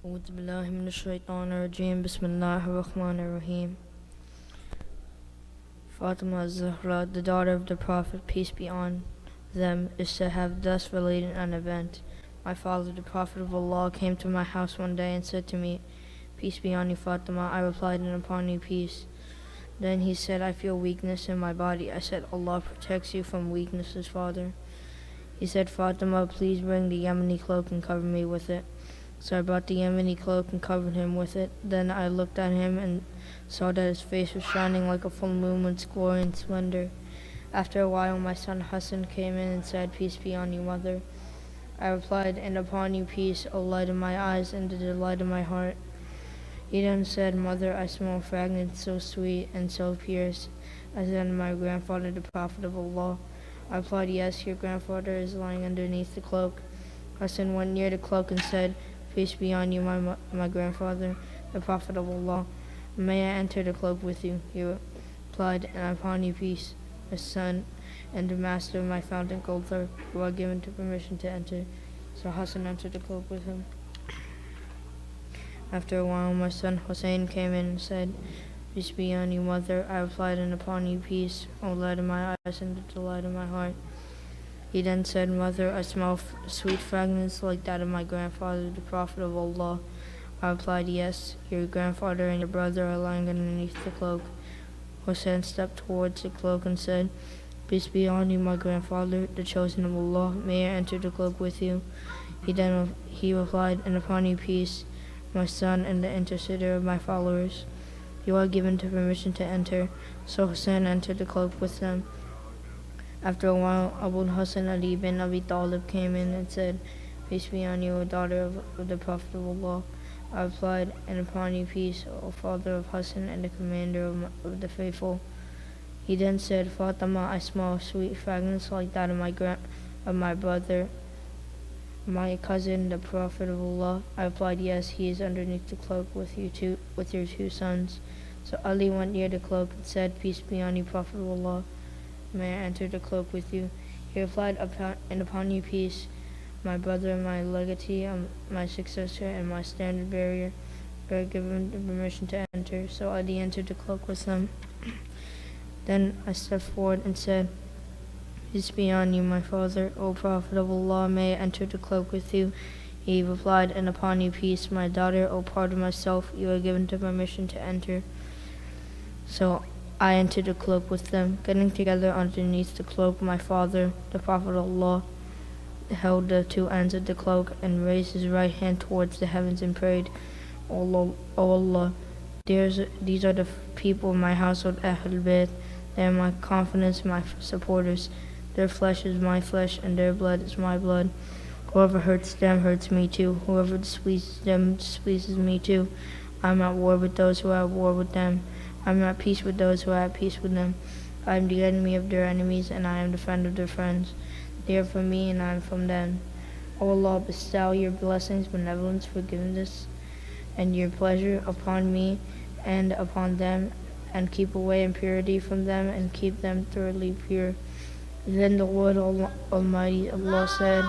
أعوذ بالله من الشيطان الرجيم بسم الله الرحمن الرحيم. Fatima Zahra, the daughter of the Prophet, peace be on them, is to have thus related an event. My father, the Prophet of Allah, came to my house one day and said to me, "Peace be on you, Fatima." I replied, "And upon you, peace." Then he said, "I feel weakness in my body." I said, "Allah protects you from weaknesses, father." He said, "Fatima, please bring the Yemeni cloak and cover me with it." So I brought the Yemeni cloak and covered him with it. Then I looked at him and saw that his face was shining like a full moon with glory and splendor. After a while, my son Hassan came in and said, "Peace be on you, mother." I replied, "And upon you, peace, O light of my eyes and the delight of my heart." He then said, "Mother, I smell a fragrance so sweet and so pure as that of my grandfather, the Prophet of Allah." I replied, "Yes, your grandfather is lying underneath the cloak." Hassan went near the cloak and said, "Peace be on you, my grandfather, the Prophet of Allah. May I enter the cloak with you?" He replied, "And upon you, peace, the son and the master of my fountain Gulthar, who are given to permission to enter." So Hassan entered the cloak with him. After a while, my son Hussein came in and said, "Peace be on you, mother." I replied, "And upon you, peace, O light of my eyes and the delight of my heart." He then said, "Mother, I smell sweet fragrance like that of my grandfather, the Prophet of Allah." I replied, "Yes, your grandfather and your brother are lying underneath the cloak." Hussein stepped towards the cloak and said, "Peace be on you, my grandfather, the chosen of Allah. May I enter the cloak with you?" He replied, "And upon you, peace, my son and the intercessor of my followers. You are given to permission to enter." So Hussein entered the cloak with them. After a while, Abu Hassan Ali bin Abi Talib came in and said, "Peace be on you, O daughter of the Prophet of Allah." I replied, "And upon you, peace, O father of Hassan and the commander of the faithful." He then said, "Fatima, I smell sweet fragrance like that of my brother, my cousin, the Prophet of Allah." I replied, "Yes, he is underneath the cloak with your two sons." So Ali went near the cloak and said, "Peace be on you, Prophet of Allah. May I enter the cloak with you?" He replied, "And upon you, peace, my brother, my legatee, my successor, and my standard bearer are given the permission to enter." So Ali entered the cloak with them. Then I stepped forward and said, "Peace be on you, my father, O Prophet of Allah. May I enter the cloak with you?" He replied, "And upon you, peace, my daughter, O part of myself, you are given the permission to enter." So I entered the cloak with them. Getting together underneath the cloak, my father, the Prophet of Allah, held the two ends of the cloak and raised his right hand towards the heavens and prayed, "O Allah, these are the people of my household, Ahlul Bayt. They are my confidence, my supporters. Their flesh is my flesh, and their blood is my blood. Whoever hurts them hurts me too. Whoever displeases them displeases me too. I am at war with those who are at war with them. I am at peace with those who are at peace with them. I am the enemy of their enemies, and I am the friend of their friends. They are from me, and I am from them. O Allah, bestow your blessings, benevolence, forgiveness, and your pleasure upon me and upon them, and keep away impurity from them, and keep them thoroughly pure." Then the Lord Almighty Allah said,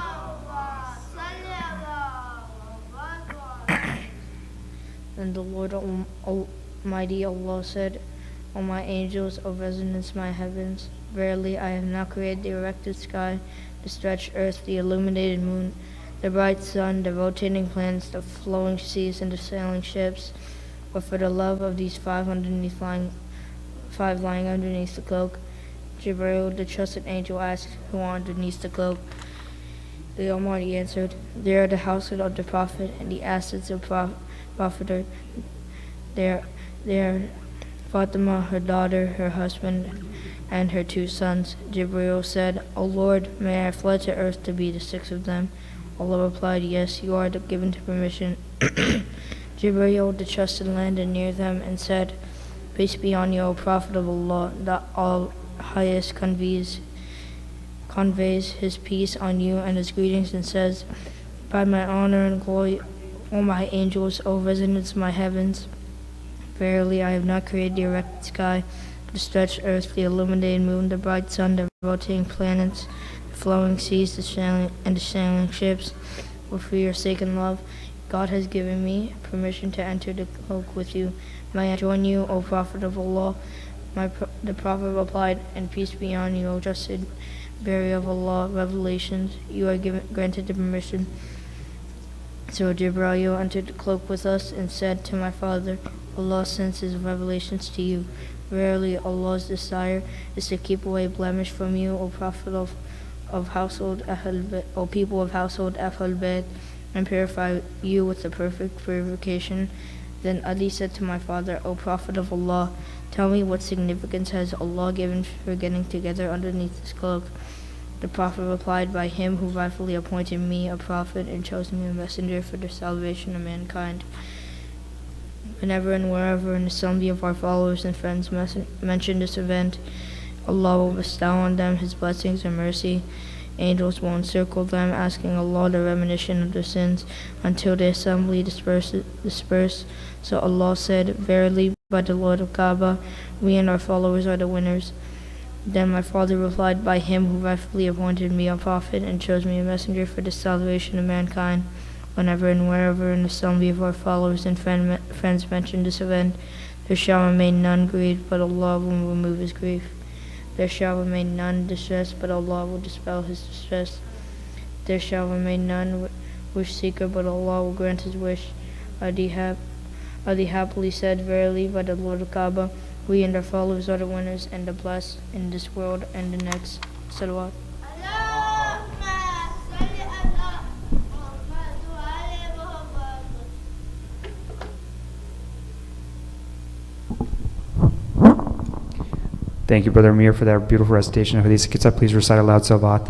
Almighty Allah said, "O my angels, O residents of my heavens, verily I have now created the erected sky, the stretched earth, the illuminated moon, the bright sun, the rotating planets, the flowing seas, and the sailing ships. But for the love of these five lying underneath the cloak." Jibreel, the trusted angel, asked, "Who are underneath the cloak?" The Almighty answered, "They are the household of the Prophet and the assets of Prophet. They are Fatima, her daughter, her husband, and her two sons." Jibreel said, "O Lord, may I fly to earth to be the six of them?" Allah replied, "Yes, you are given to permission." Jibreel, the trusted, landed near them and said, "Peace be on you, O Prophet of Allah. The All-Highest conveys His peace on you and His greetings and says, By my honor and glory, O my angels, O residents of my heavens, verily I have not created the erected sky, the stretched earth, the illuminated moon, the bright sun, the rotating planets, the flowing seas, the sailing ships, but for your sake and love. God has given me permission to enter the cloak with you. May I join you, O Prophet of Allah? The Prophet replied, and peace be on you, O trusted bearer of Allah, revelations. You are granted the permission. So Jibreel entered the cloak with us and said to my father, Allah sends his revelations to you. Verily, Allah's desire is to keep away blemish from you, O Prophet of household Ahl Bayt, O people of household Ahl Bayt, and purify you with the perfect purification. Then Ali said to my father, O Prophet of Allah, tell me what significance has Allah given for getting together underneath this cloak? The Prophet replied, by him who rightfully appointed me a prophet and chose me a messenger for the salvation of mankind. Whenever and wherever an assembly of our followers and friends mention this event, Allah will bestow on them His blessings and mercy. Angels will encircle them, asking Allah the remission of their sins until the assembly disperse. So Allah said, verily, by the Lord of Kaaba, we and our followers are the winners. Then my father replied, by him who rightfully appointed me a prophet and chose me a messenger for the salvation of mankind. Whenever and wherever an assembly of our followers and friends mention this event, there shall remain none grieved, but Allah will remove his grief. There shall remain none distressed, but Allah will dispel his distress. There shall remain none wish seeker, but Allah will grant his wish. Adi happily said, verily, by the Lord of Kaaba, we and our followers are the winners and the blessed in this world and the next. Salawat. Thank you, Brother Amir, for that beautiful recitation of Hadith Kitab. Please recite aloud Salawat.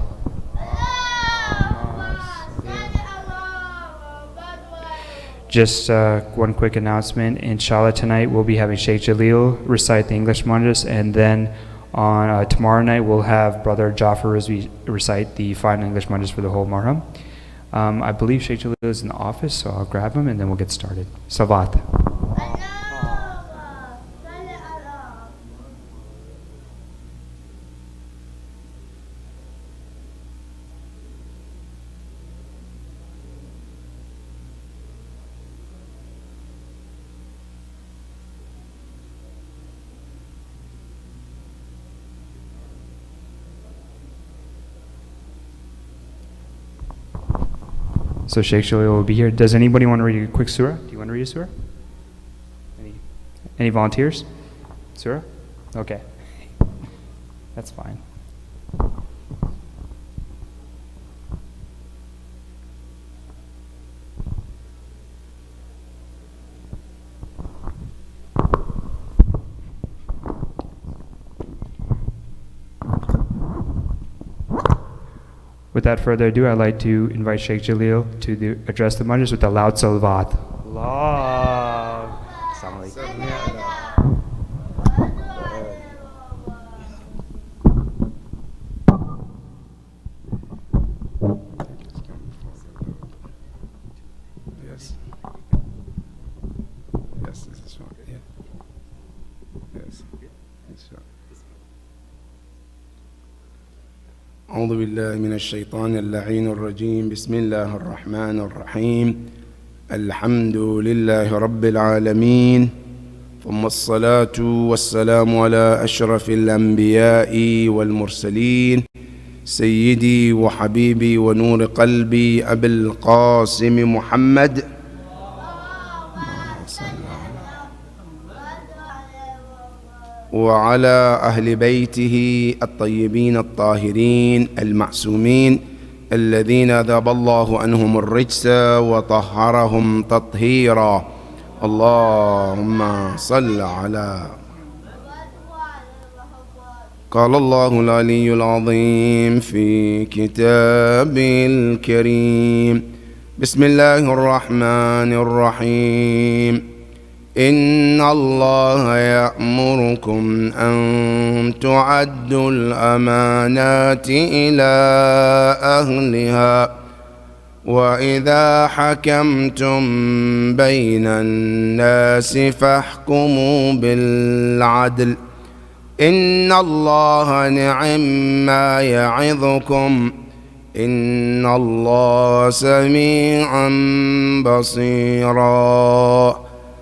Just one quick announcement. Inshallah, tonight we'll be having Sheikh Jalil recite the English Manjus, and then on tomorrow night we'll have Brother Jafar Rizvi recite the final English Manjus for the whole Muharram. I believe Sheikh Jalil is in the office, so I'll grab him and then we'll get started. Salawat. So Sheikh Jalil will be here. Does anybody want to read a quick surah? Do you want to read a surah? Any volunteers? Surah? Okay. That's fine. Without further ado, I'd like to invite Sheikh Jalil to address the Majlis with a loud salawat. Allah. Assalamu alaikum. Yes. Yes, this is right. Yeah. Yes. Inshallah. أعوذ بالله من الشيطان اللعين الرجيم. بسم الله الرحمن الرحيم. الحمد لله رب العالمين، ثم الصلاة والسلام على أشرف الأنبياء والمرسلين، سيدي وحبيبي ونور قلبي أبي القاسم محمد وعلى أهل بيته الطيبين الطاهرين المعصومين الذين ذهب الله عنهم الرجس وطهرهم تطهيرا. اللهم صل على. قال الله العلي العظيم في كتابه الكريم: بسم الله الرحمن الرحيم. إن الله يأمركم أن تعدوا الأمانات إلى أهلها وإذا حكمتم بين الناس فاحكموا بالعدل إن الله نعم ما يعظكم إن الله سميع بصيرا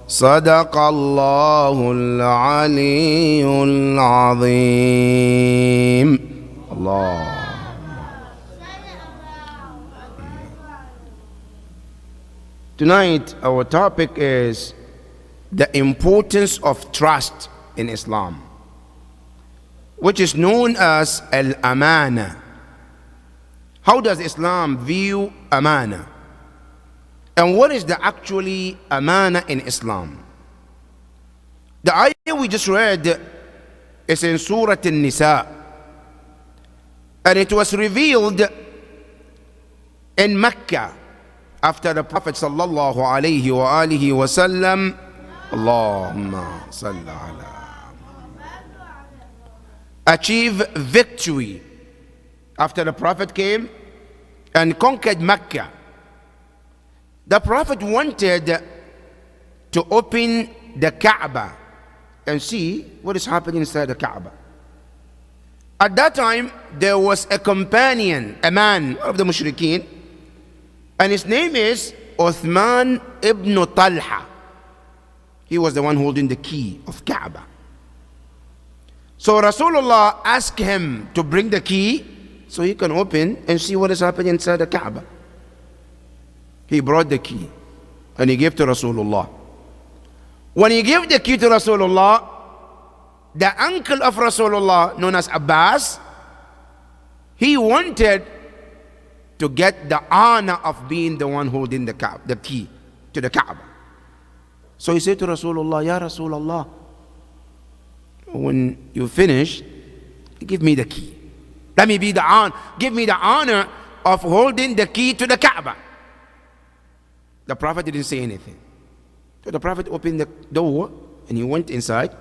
صدق الله العلي العظيم. الله. Tonight our topic is the importance of trust in Islam, which is known as al-amana. How does Islam view amana? And what is the actually amana in Islam? The ayah we just read is in Surah An-Nisa, and it was revealed in Mecca after the Prophet sallallahu alayhi wa alihi wa sallam, Allahumma salli ala, achieve victory after the Prophet came and conquered Mecca. The Prophet wanted to open the Kaaba and see what is happening inside the Kaaba. At that time, there was a companion, a man of the Mushrikeen, and his name is Uthman ibn Talha. He was the one holding the key of Kaaba. So Rasulullah asked him to bring the key so he can open and see what is happening inside the Kaaba. He brought the key and he gave to Rasulullah. When he gave the key to Rasulullah, the uncle of Rasulullah, known as Abbas, he wanted to get the honor of being the one holding the key to the Kaaba. So he said to Rasulullah, Ya Rasulullah, when you finish, give me the key. Let me be the honor. Give me the honor of holding the key to the Kaaba. The Prophet didn't say anything. So the Prophet opened the door and he went inside.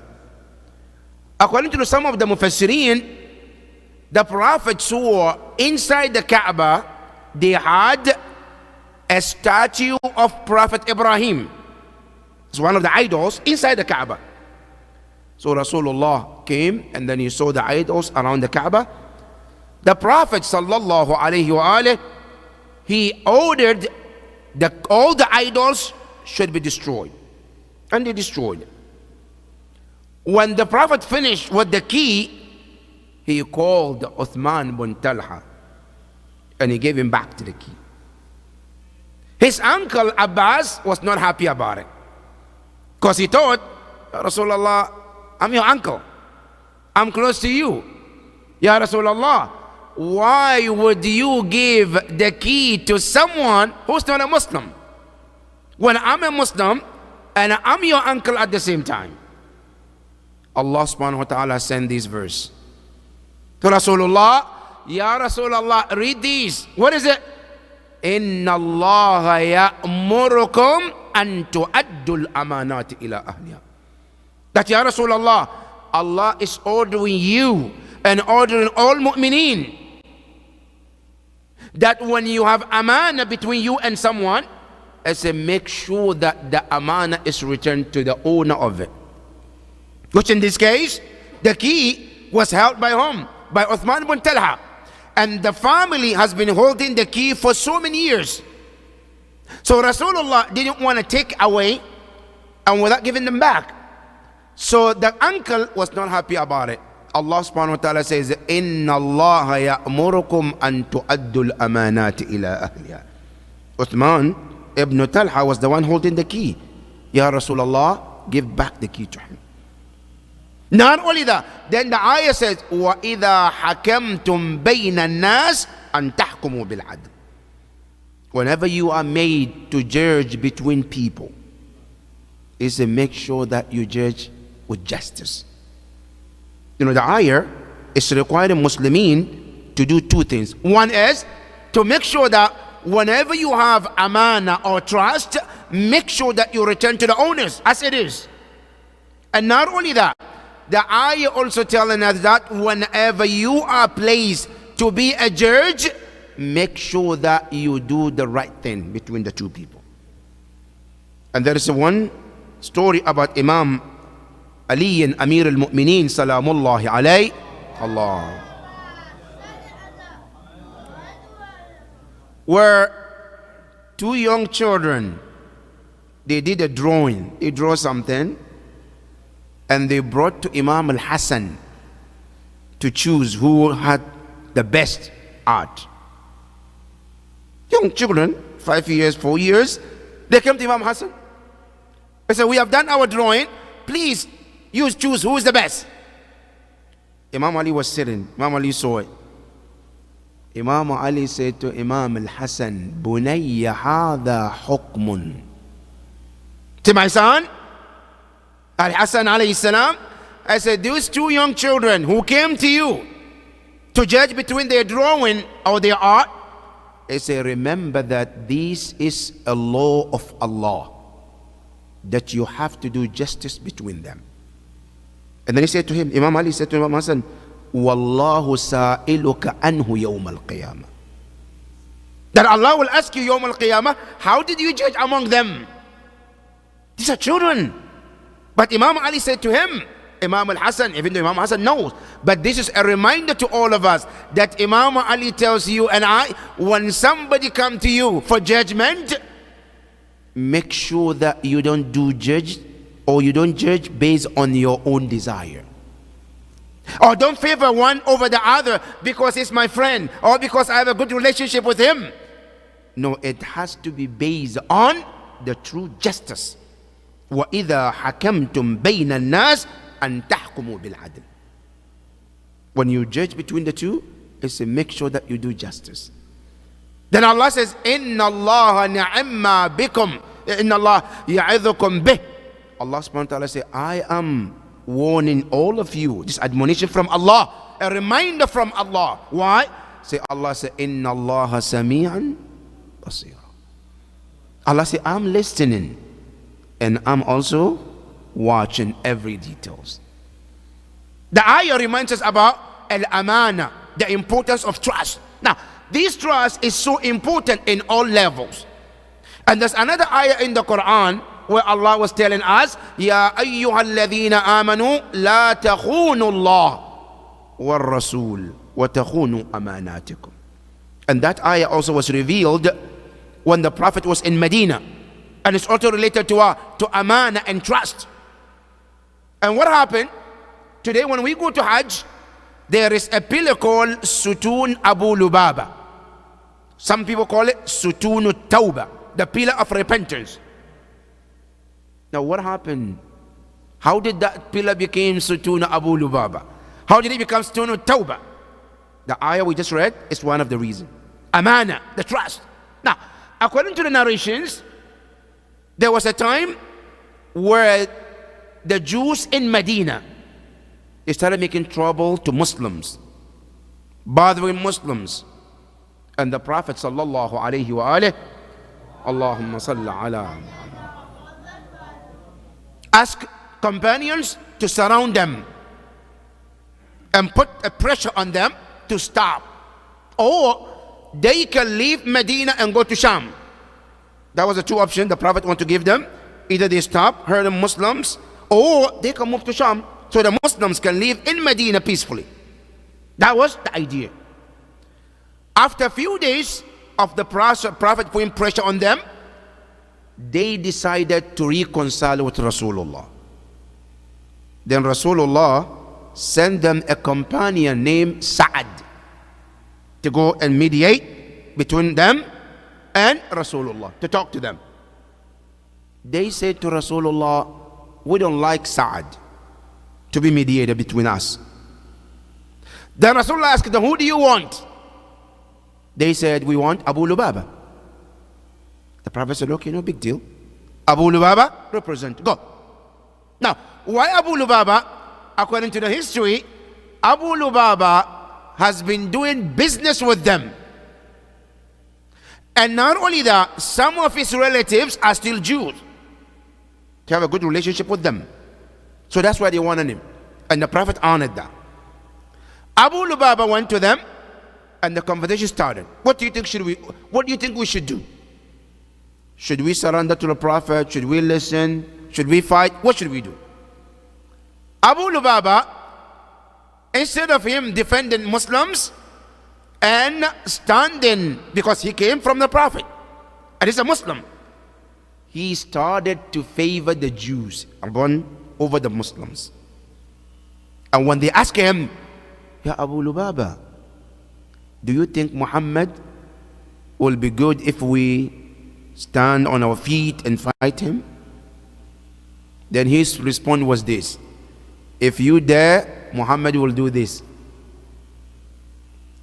According to some of the Mufassirin, the Prophet saw inside the Kaaba, they had a statue of Prophet Ibrahim. It's one of the idols inside the Kaaba. So Rasulullah came and then he saw the idols around the Kaaba. The Prophet sallallahu alayhi wa alayhi, he ordered all the idols should be destroyed. And they destroyed. When the Prophet finished with the key, he called Uthman bin Talha and he gave him back to the key. His uncle Abbas was not happy about it, because he thought, Rasulullah, I'm your uncle, I'm close to you. Ya Rasulullah, why would you give the key to someone who's not a Muslim when I'm a Muslim and I'm your uncle at the same time? Allah subhanahu wa ta'ala sent this verse to Rasulullah. Ya Rasulullah, read these. What is it? Inna Allah ya'murukum an tu'addul amanati ila ahliha. That, Ya Rasulullah, Allah is ordering you and ordering all mu'mineen that when you have amana between you and someone, I say make sure that the amana is returned to the owner of it. Which in this case, the key was held by whom? By Uthman bin Talha. And the family has been holding the key for so many years. So Rasulullah didn't want to take away and without giving them back. So the uncle was not happy about it. Allah subhanahu wa ta'ala says, Inna Allah ya'murukum an tu'addul amanati ila ahliha. Uthman ibn Talha was the one holding the key. Ya Rasulullah, give back the key to him. Not only that, then the ayah says, وَإِذَا حَكَمْتُمْ بَيْنَ النَّاسِ أَن تَحْكُمُوا بِالْعَدْلِ. Whenever you are made to judge between people, is to make sure that you judge with justice. You know, the ayah is requiring Muslimin to do two things. One is to make sure that whenever you have amana or trust, make sure that you return to the owners as it is. And not only that, the ayah also telling us that whenever you are placed to be a judge, make sure that you do the right thing between the two people. And there is one story about Imam Ali and Amir al-Mu'mineen salamullahi alayhi. Allah. where two young children, they did a drawing. They draw something, and they brought to Imam al-Hassan to choose who had the best art. Young children, 5 years, 4 years, they came to Imam Hassan. They said, we have done our drawing. Please, you choose who is the best. Imam Ali was sitting. Imam Ali saw it. Imam Ali said to Imam al-Hassan, Bunayya hadha hukmun. To my son, Al-Hassan alayhi salam, I said, those two young children who came to you to judge between their drawing or their art, I say, remember that this is a law of Allah, that you have to do justice between them. And then he said to him, Imam Ali said to Imam Hassan, Wallahu sa'iluka anhu yawm al-qiyamah. That Allah will ask you yawm al-qiyamah, how did you judge among them? These are children. But Imam Ali said to him, Imam al-Hassan, even though Imam Hassan knows, but this is a reminder to all of us that Imam Ali tells you and I, when somebody come to you for judgment, make sure that you don't judge based on your own desire. Or don't favor one over the other because he's my friend or because I have a good relationship with him. No, it has to be based on the true justice. وَإِذَا حَكَمْتُمْ بَيْنَ النَّاسِ أَن تَحْكُمُوا بِالْعَدْلِ. When you judge between the two, it's to make sure that you do justice. Then Allah says, إِنَّ اللَّهَ نِعِمَّا بِكُمْ إِنَّ اللَّهَ يَعِظُكُمْ بِهِ. Allah subhanahu wa ta'ala says, I am warning all of you. This admonition from Allah, a reminder from Allah. Why? Say Allah say, Inna Allah sami'an basira. Allah say, I'm listening and I'm also watching every details. The ayah reminds us about al-amana, the importance of trust. Now, this trust is so important in all levels. And there's another ayah in the Quran where Allah was telling us, Ya ayyuhalladhina amanu la takhunu Allah wal rasul wa takhunu amanatikum. And that ayah also was revealed when the Prophet was in Medina. And it's also related to amana and trust. And what happened? Today when we go to Hajj, there is a pillar called Sutun Abu Lubaba. Some people call it Sutun Tawbah, the pillar of repentance. Now what happened? How did that pillar become Sutun Abu Lubaba? How did it become Sutun Tawbah? The ayah we just read is one of the reasons. Amana, the trust. Now, according to the narrations, there was a time where the Jews in Medina, they started making trouble to Muslims, bothering Muslims. And the Prophet sallallahu alayhi wa alihi, Allahumma salli ala, asked companions to surround them and put a pressure on them to stop. Or they can leave Medina and go to Sham. That was the two options the Prophet wanted to give them. Either they stop hurting Muslims, or they can move to Sham so the Muslims can live in Medina peacefully. That was the idea. After a few days of the Prophet putting pressure on them, they decided to reconcile with Rasulullah. Then Rasulullah sent them a companion named Sa'ad to go and mediate between them and Rasulullah, to talk to them. They said to Rasulullah, we don't like Sa'ad to be mediator between us. Then Rasulullah asked them, who do you want? They said, we want Abu Lubaba. The Prophet said, okay, no big deal. Abu Lubaba, represent, go. Now, why Abu Lubaba? According to the history, Abu Lubaba has been doing business with them. And not only that, some of his relatives are still Jews. To have a good relationship with them. So that's why they wanted him. And the Prophet honored that. Abu Lubaba went to them and the conversation started. What do you think we should do? Should we surrender to the Prophet? Should we listen? Should we fight? What should we do? Abu Lubaba, instead of him defending Muslims, and standing, because he came from the Prophet and he's a Muslim, he started to favor the Jews over the Muslims. And when they asked him, Ya Abu Lubaba, do you think Muhammad will be good if we stand on our feet and fight him? Then his response was this: if you dare, Muhammad will do this.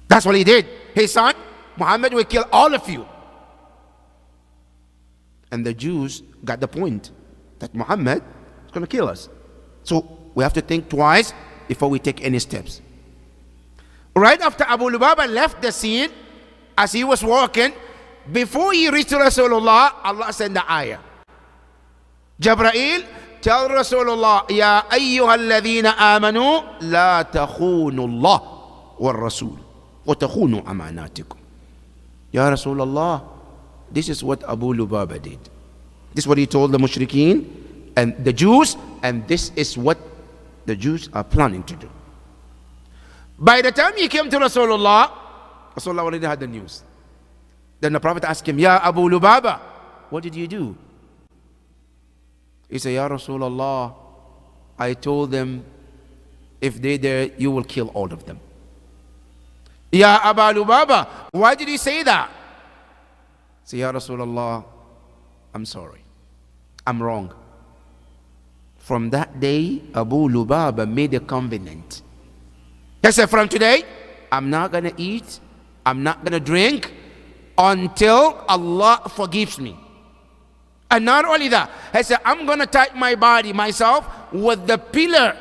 That's what he did. His son, Muhammad, will kill all of you. And the Jews got the point that Muhammad is going to kill us. So we have to think twice before we take any steps. Right after Abu Lubaba left the scene, as he was walking, before he reached Rasulullah, Allah sent the ayah. Jibreel, tell Rasulullah, Ya ayyuhalladhina amanu, la takhunu Allah wa Rasul, wa takhunu amanatikum. Ya Rasulullah, this is what Abu Lubaba did. This is what he told the mushrikeen and the Jews, and this is what the Jews are planning to do. By the time he came to Rasulullah, Rasulullah already had the news. Then the Prophet asked him, Ya Abu Lubaba, what did you do? He said, Ya Rasulullah, I told them, if they dare, you will kill all of them. Ya Abu Lubaba, why did you say that? Say, Ya Rasulullah, I'm sorry. I'm wrong. From that day, Abu Lubaba made a covenant. He said, from today, I'm not going to eat, I'm not going to drink until Allah forgives me. And not only that, he said, I'm going to tie my body, myself, with the pillar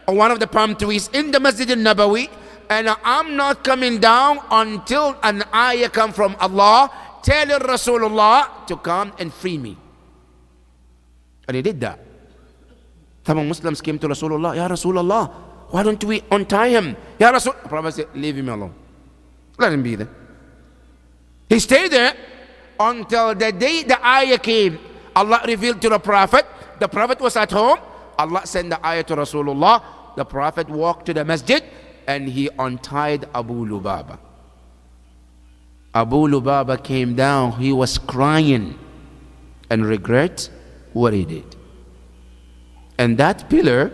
of one of the palm trees in the Masjid al-Nabawi, and I'm not coming down until an ayah come from Allah telling Rasulullah to come and free me. And he did that. Some Muslims came to Rasulullah, Ya Rasulullah, why don't we untie him? Ya Rasul, the Prophet said, leave him alone. Let him be there. He stayed there until the day the ayah came. Allah revealed to the Prophet. The Prophet was at home. Allah sent the ayah to Rasulullah. The Prophet walked to the masjid and he untied Abu Lubaba. Abu Lubaba came down. He was crying and regret what he did. And that pillar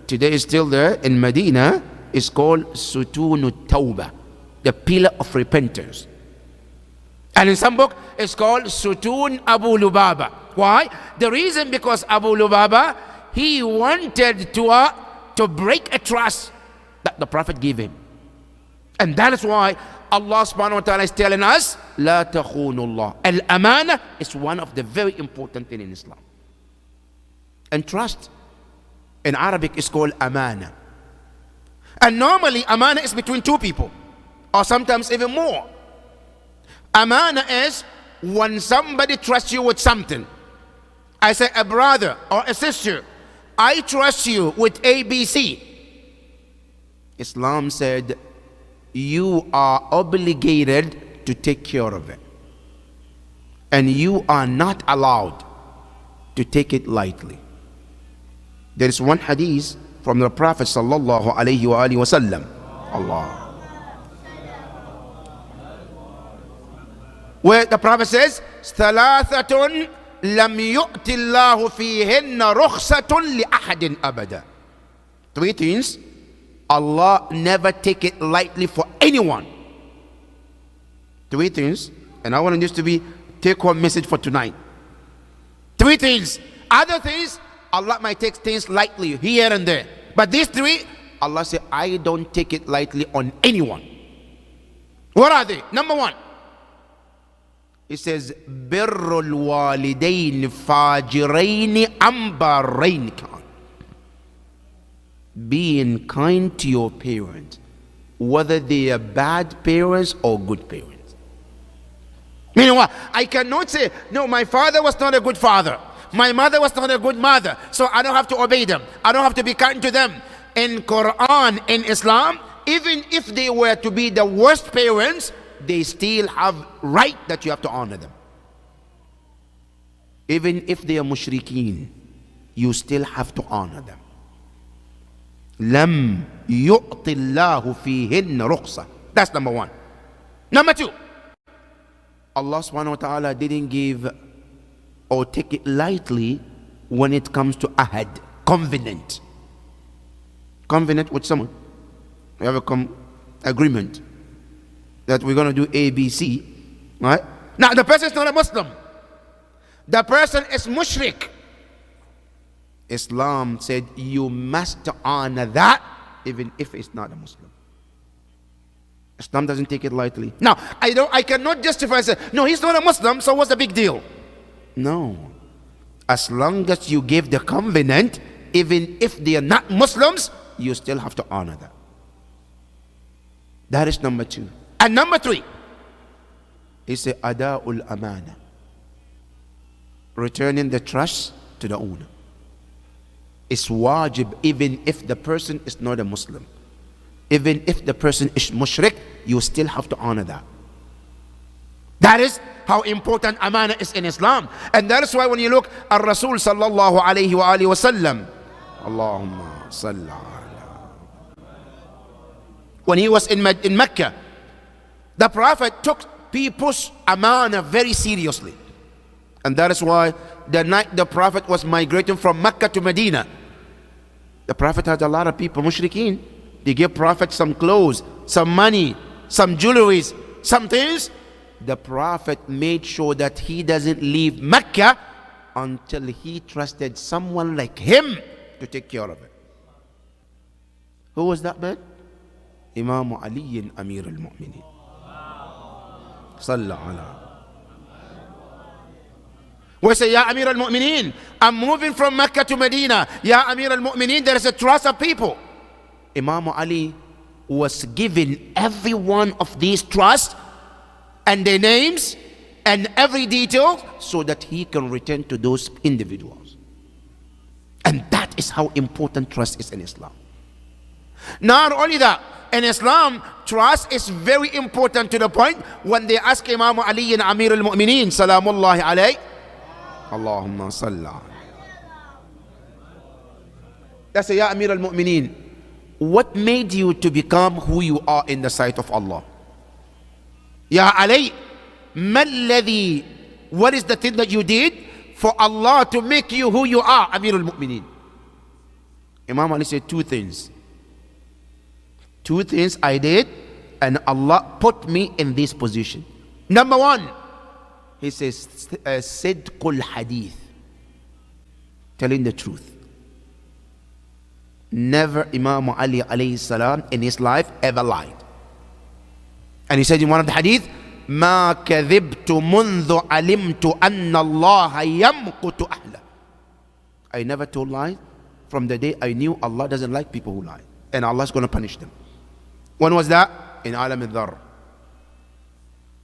today is still there in Medina, is called Sutun Tawbah, the pillar of repentance. And in some book, it's called Sutun Abu Lubaba. Why? The reason, because Abu Lubaba, he wanted to break a trust that the Prophet gave him. And that is why Allah subhanahu wa ta'ala is telling us, La takhunullah. Al-amana is one of the very important things in Islam. And trust, in Arabic, is called amana. And normally, amana is between two people, or sometimes even more. Amana is when somebody trusts you with something. I say, a brother or a sister, I trust you with ABC. Islam said, you are obligated to take care of it. And you are not allowed to take it lightly. There is one hadith from the Prophet sallallahu alayhi wa alihi wa sallam. Allah. Where the Prophet says, ثلاثة لم يؤت الله فيهن رخصة لأحد أبدا. Three things Allah never take it lightly for anyone. Three things, and I want this to be take home message for tonight. Three things. Other things, Allah might take things lightly here and there. But these three, Allah said, I don't take it lightly on anyone. What are they? Number one, it says, Birrul walidain fajiraini ambarrain. Being kind to your parents, whether they are bad parents or good parents. Meaning what? I cannot say, no, my father was not a good father. My mother was not a good mother, so I don't have to obey them. I don't have to be kind to them. In Quran, in Islam, even if they were to be the worst parents, they still have right that you have to honor them. Even if they are mushrikeen, you still have to honor them. Lam yu'ti Allahu fihinna rukhsa. That's number one. Number two, Allah subhanahu wa ta'ala didn't give or take it lightly when it comes to ahad, covenant. Covenant with someone. We have a agreement that we're going to do A, B, C. Right? Now, the person is not a Muslim. The person is mushrik. Islam said you must honor that even if it's not a Muslim. Islam doesn't take it lightly. Now, I cannot justify and say, no, he's not a Muslim, so what's the big deal? No. As long as you give the covenant, even if they are not Muslims, you still have to honor that. That is number two. And number three, he said, ada'ul amana. Returning the trust to the owner. It's wajib even if the person is not a Muslim. Even if the person is mushrik, you still have to honor that. That is how important amana is in Islam. And that is why when you look at Rasul sallallahu alayhi wa alihi wa sallam, Allahumma salli ala. When he was in Mecca, the Prophet took people's amana very seriously. And that is why the night the Prophet was migrating from Mecca to Medina, the Prophet had a lot of people, mushrikeen. They gave Prophet some clothes, some money, some jewelries, some things. The Prophet made sure that he doesn't leave Mecca until he trusted someone like him to take care of it. Who was that man? Imam Ali Amir al-Mu'minin. Sallallahu alayhi. We say, Ya Amir al-Mu'minin, I'm moving from Mecca to Medina. Ya Amir al-Mu'minin, there is a trust of people. Imam Ali was given every one of these trusts and their names and every detail so that he can return to those individuals. And that is how important trust is in Islam. Not only that, in Islam, trust is very important to the point when they ask Imam Ali and Amir al-Mu'minin, Salamullahi alayh, Allahumma salli. They say, Ya Amir al-Mu'minin, what made you to become who you are in the sight of Allah? Ya Ali, malladhi, what is the thing that you did for Allah to make you who you are, Amir al-Mu'minin? Imam Ali said two things. Two things I did, and Allah put me in this position. Number one, he says, Sidqul Hadith, telling the truth. Never Imam Ali alayhi salam in his life ever lied. And he said in one of the hadith, ما كذبت منذ علمت أن الله يمقت أهله. I never told lies from the day I knew Allah doesn't like people who lie, and Allah is going to punish them. When was that? In Alam al-Dhar.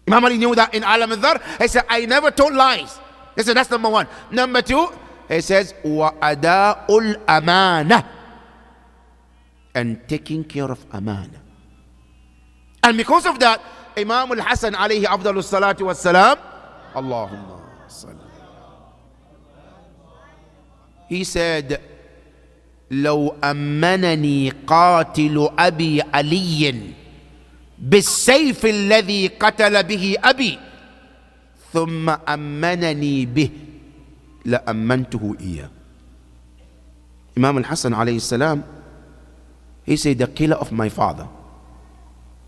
Imam Ali knew that in Alam al-Dhar. He said, I never told lies. He said, that's number one. Number two, he says, وَأَدَاءُ الْأَمَانَةِ, and taking care of amana. And because of that, Imam al-Hasan alayhi afdalu salatu wassalam, Allahumma salli, he said, لو أمنني قاتل أبي علي بالسيف الذي قتل به أبي ثم أمنني به لأمنته إياه. Imam al-Hasan alayhi salam, he said, the killer of my father,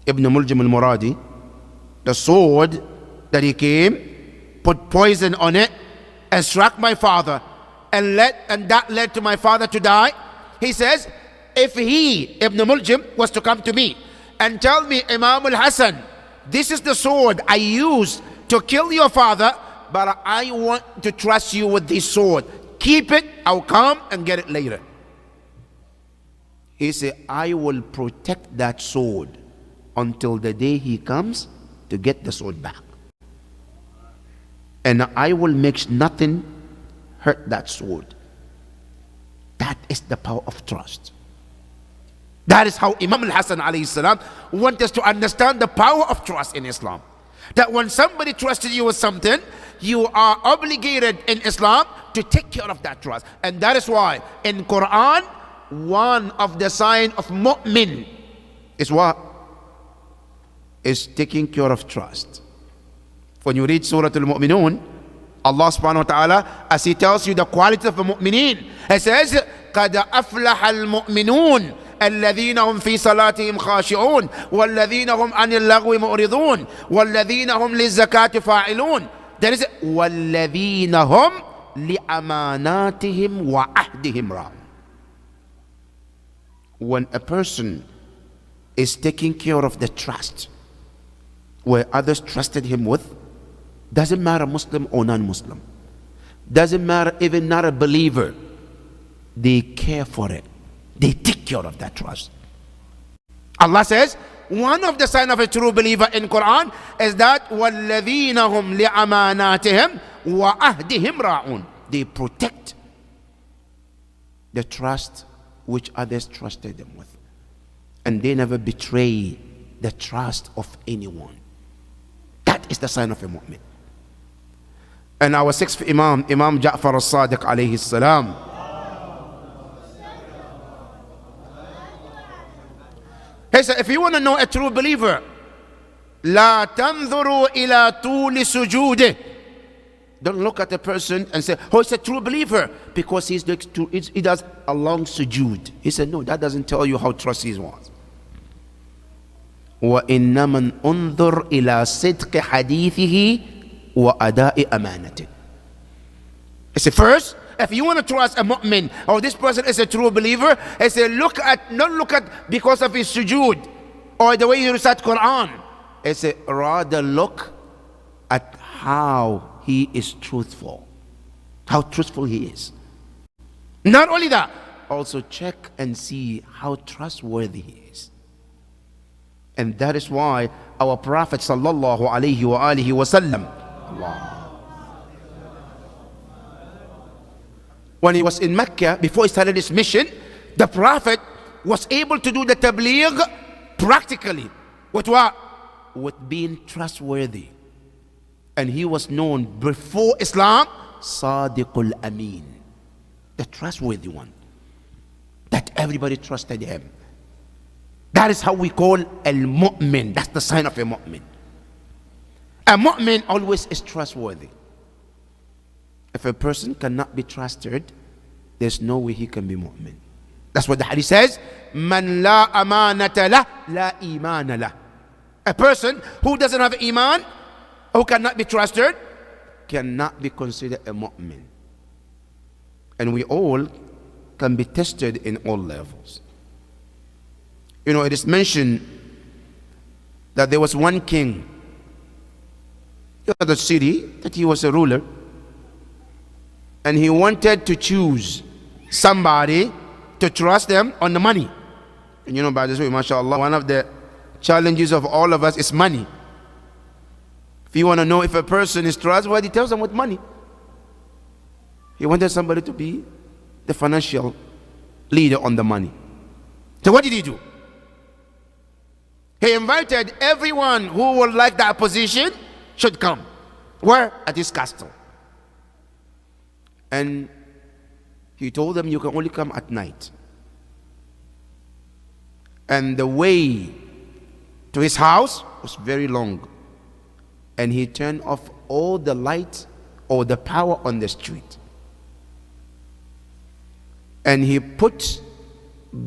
Ibn Muljim al-Muradi, the sword that he came, put poison on it and struck my father, and that led to my father to die. He says, if he, Ibn Muljim, was to come to me and tell me, Imam al-Hasan, this is the sword I used to kill your father, but I want to trust you with this sword. Keep it, I'll come and get it later. He said, I will protect that sword until the day he comes to get the sword back. And I will make nothing hurt that sword. That is the power of trust. That is how Imam al-Hasan alayhi salam wants us to understand the power of trust in Islam. That when somebody trusted you with something, you are obligated in Islam to take care of that trust. And that is why in Quran, one of the sign of mu'min is what? is taking care of trust. When you read Surah Al-Mu'minun, Allah subhanahu wa ta'ala, as He tells you the quality of the mu'mineen, He says, قَدْ أَفْلَحَ الْمُؤْمِنُونَ الذين هم في صلاتهم خاشعون والذين هم عن اللغو معرضون والذين هم للزكاة فاعلون. There is والذين هم لأماناتهم وعهدهم راعون. When a person is taking care of the trust where others trusted him with, doesn't matter Muslim or non-Muslim, doesn't matter even not a believer, they care for it. They take care of that trust. Allah says, one of the signs of a true believer in Quran is that وَالَّذِينَ هُمْ لِأَمَانَاتِهِمْ وَأَهْدِهِمْ رَاعُونَ. They protect the trust which others trusted them with. And they never betray the trust of anyone. That is the sign of a mu'min. And our sixth Imam, Imam Ja'far al-Sadiq alayhi salam, he said, if you want to know a true believer, لا تنظروا إلى طول سجوده. Don't look at a person and say, oh, he's a true believer because he does a long sujood. He said, no, that doesn't tell you how trusty he was. وَإِنَّمَنْ أُنظُرْ إِلَى صِدْقِ حَدِيثِهِ وَأَدَاءِ أَمَانَةٍ. He said, first, if you want to trust a mu'min, or this person is a true believer, he said, not look at because of his sujood or the way he recite Quran. He said, rather look at how he is truthful, how truthful he is. Not only that, also check and see how trustworthy he is. And that is why our Prophet sallallahu alaihi wasallam, when he was in Mecca, before he started his mission, the Prophet was able to do the tabligh practically. With what? With being trustworthy. And he was known before Islam, Sadiqul Amin, the trustworthy one, that everybody trusted him. That is how we call al-mu'min. That's the sign of a mu'min. A mu'min always is trustworthy. If a person cannot be trusted, there's no way he can be mu'min. That's what the hadith says. Man la amanata lah, la imana lah. A person who doesn't have iman, who cannot be trusted, cannot be considered a mu'min. And we all can be tested in all levels. You know, it is mentioned that there was one king in the city, that he was a ruler, and he wanted to choose somebody to trust them on the money. And you know, by this way, mashallah, one of the challenges of all of us is money. If you want to know if a person is trustworthy, tell them with money. He wanted somebody to be the financial leader on the money. So what did he do? He invited everyone who would like that position should come. Where? At his castle. And he told them, you can only come at night. And the way to his house was very long. And he turned off all the light or the power on the street. And he put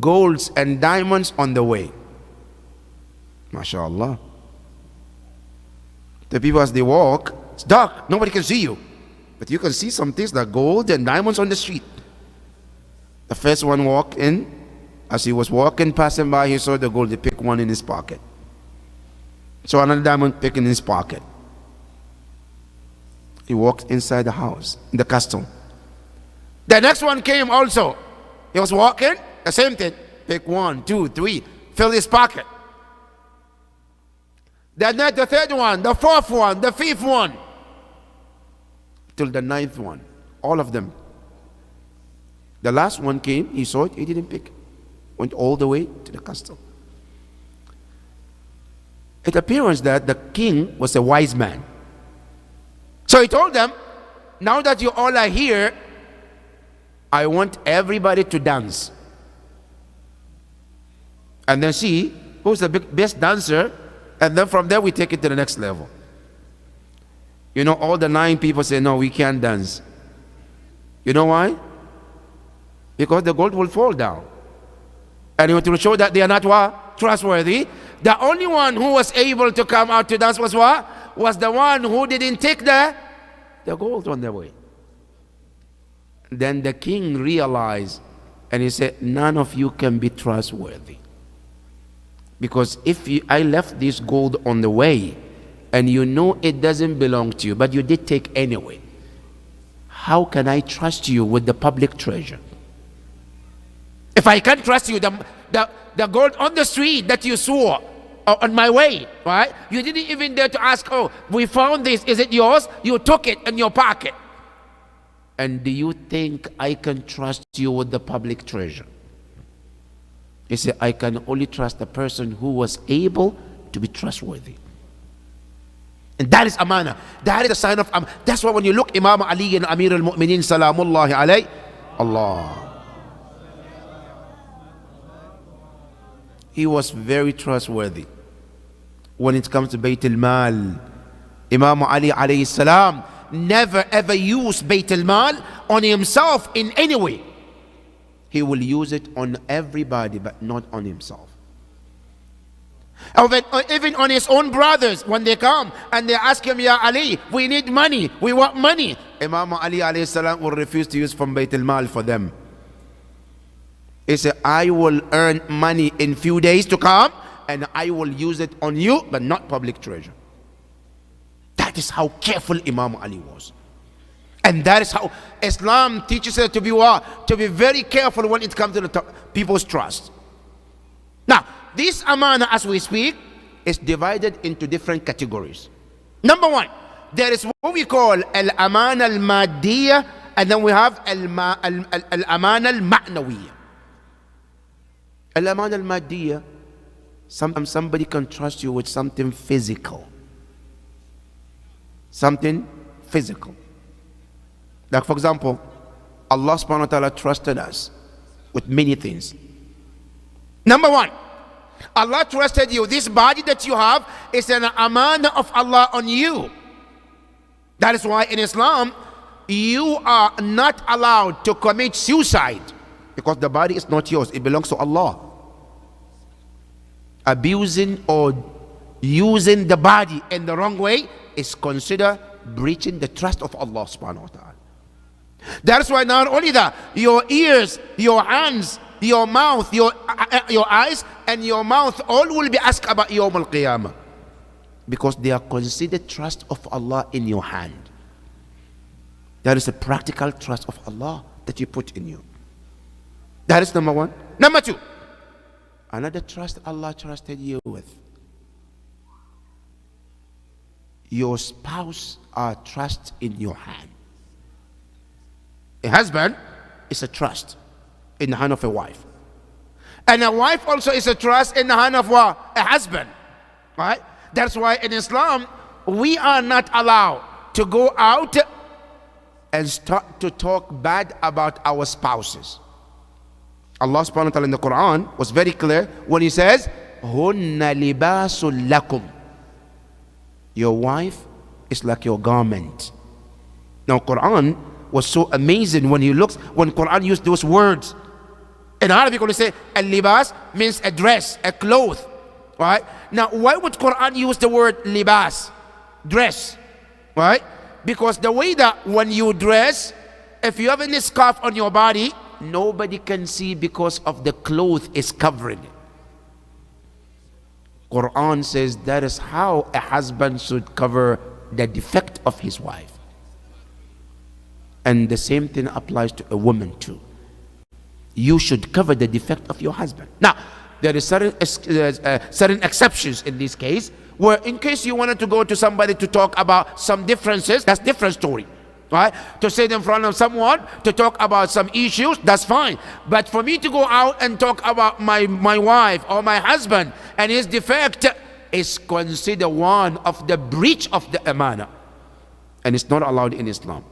golds and diamonds on the way. MashaAllah. The people, as they walk, it's dark, nobody can see you. But you can see some things like gold and diamonds on the street. The first one walked in. As he was walking, passing by, he saw the gold. He picked one in his pocket. So another diamond picked in his pocket. He walked inside the house, in the castle. The next one came also. He was walking, the same thing. Pick 1, 2, 3, fill his pocket. Then the third one, the fourth one, the fifth one, till the ninth one. All of them. The last one came, he saw it, he didn't pick. Went all the way to the castle. It appears that the king was a wise man. So he told them, now that you all are here, I want everybody to dance. And then see who's the best dancer. And then from there we take it to the next level. You know, all the 9 people say, no, we can't dance. You know why? Because the gold will fall down. And it will show that they are not what? Trustworthy. The only one who was able to come out to dance was what? Was the one who didn't take the gold on the way. Then the king realized, and he said, none of you can be trustworthy. Because if I left this gold on the way, and you know it doesn't belong to you, but you did take anyway, how can I trust you with the public treasure? If I can't trust you, the gold on the street that you saw on my way, right? You didn't even dare to ask, oh, we found this, is it yours? You took it in your pocket. And do you think I can trust you with the public treasure? He said, I can only trust the person who was able to be trustworthy. And that is amana. That is a sign of amana. That's why when you look Imam Ali and Amir al-Mu'minin salamullahi alayh, Allah, he was very trustworthy when it comes to Bayt al-Mal. Imam Ali alayhi salam never ever used Bayt al-Mal on himself in any way. He will use it on everybody but not on himself. Even on his own brothers, when they come and they ask him, Ya Ali, we need money, we want money, Imam Ali alayhi salam will refuse to use from Bayt al-Mal for them. He said, I will earn money in few days to come and I will use it on you, but not public treasure. That is how careful Imam Ali was. And that is how Islam teaches us to be what? To be very careful when it comes to the people's trust. Now, this amana, as we speak, is divided into different categories. Number 1, there is what we call al-amana al-maddiya, and then we have al-amana al-ma'nawiyya. Al-amana al-maddiya, sometimes somebody can trust you with something physical. Something physical. Like for example, Allah subhanahu wa ta'ala trusted us with many things. Number 1, Allah trusted you. This body that you have is an amana of Allah on you. That is why in Islam, you are not allowed to commit suicide because the body is not yours. It belongs to Allah. Abusing or using the body in the wrong way is considered breaching the trust of Allah subhanahu wa ta'ala. That's why not only that, your ears, your hands, your mouth, your eyes and your mouth all will be asked about Yawm al-Qiyamah, because they are considered trust of Allah in your hand. That is a practical trust of Allah that you put in you. That is number 1. Number 2, another trust Allah trusted you with. Your spouse are trust in your hand. A husband is a trust in the hand of a wife. And a wife also is a trust in the hand of what? A husband. Right? That's why in Islam, we are not allowed to go out and start to talk bad about our spouses. Allah subhanahu wa ta'ala in the Quran was very clear when He says, Hunna libasul lakum. Your wife is like your garment. Now Quran was so amazing when Quran used those words. In Arabic, when you say al-libas means a dress, a cloth, right? Now, why would Quran use the word libas, dress, right? Because the way that when you dress, if you have any scarf on your body, nobody can see because of the cloth is covering it. Quran says that is how a husband should cover the defect of his wife. And the same thing applies to a woman too. You should cover the defect of your husband. Now, there is certain exceptions in this case, where in case you wanted to go to somebody to talk about some differences, that's different story, right? To sit in front of someone to talk about some issues, that's fine. But for me to go out and talk about my wife or my husband and his defect is considered one of the breach of the amana, and it's not allowed in Islam.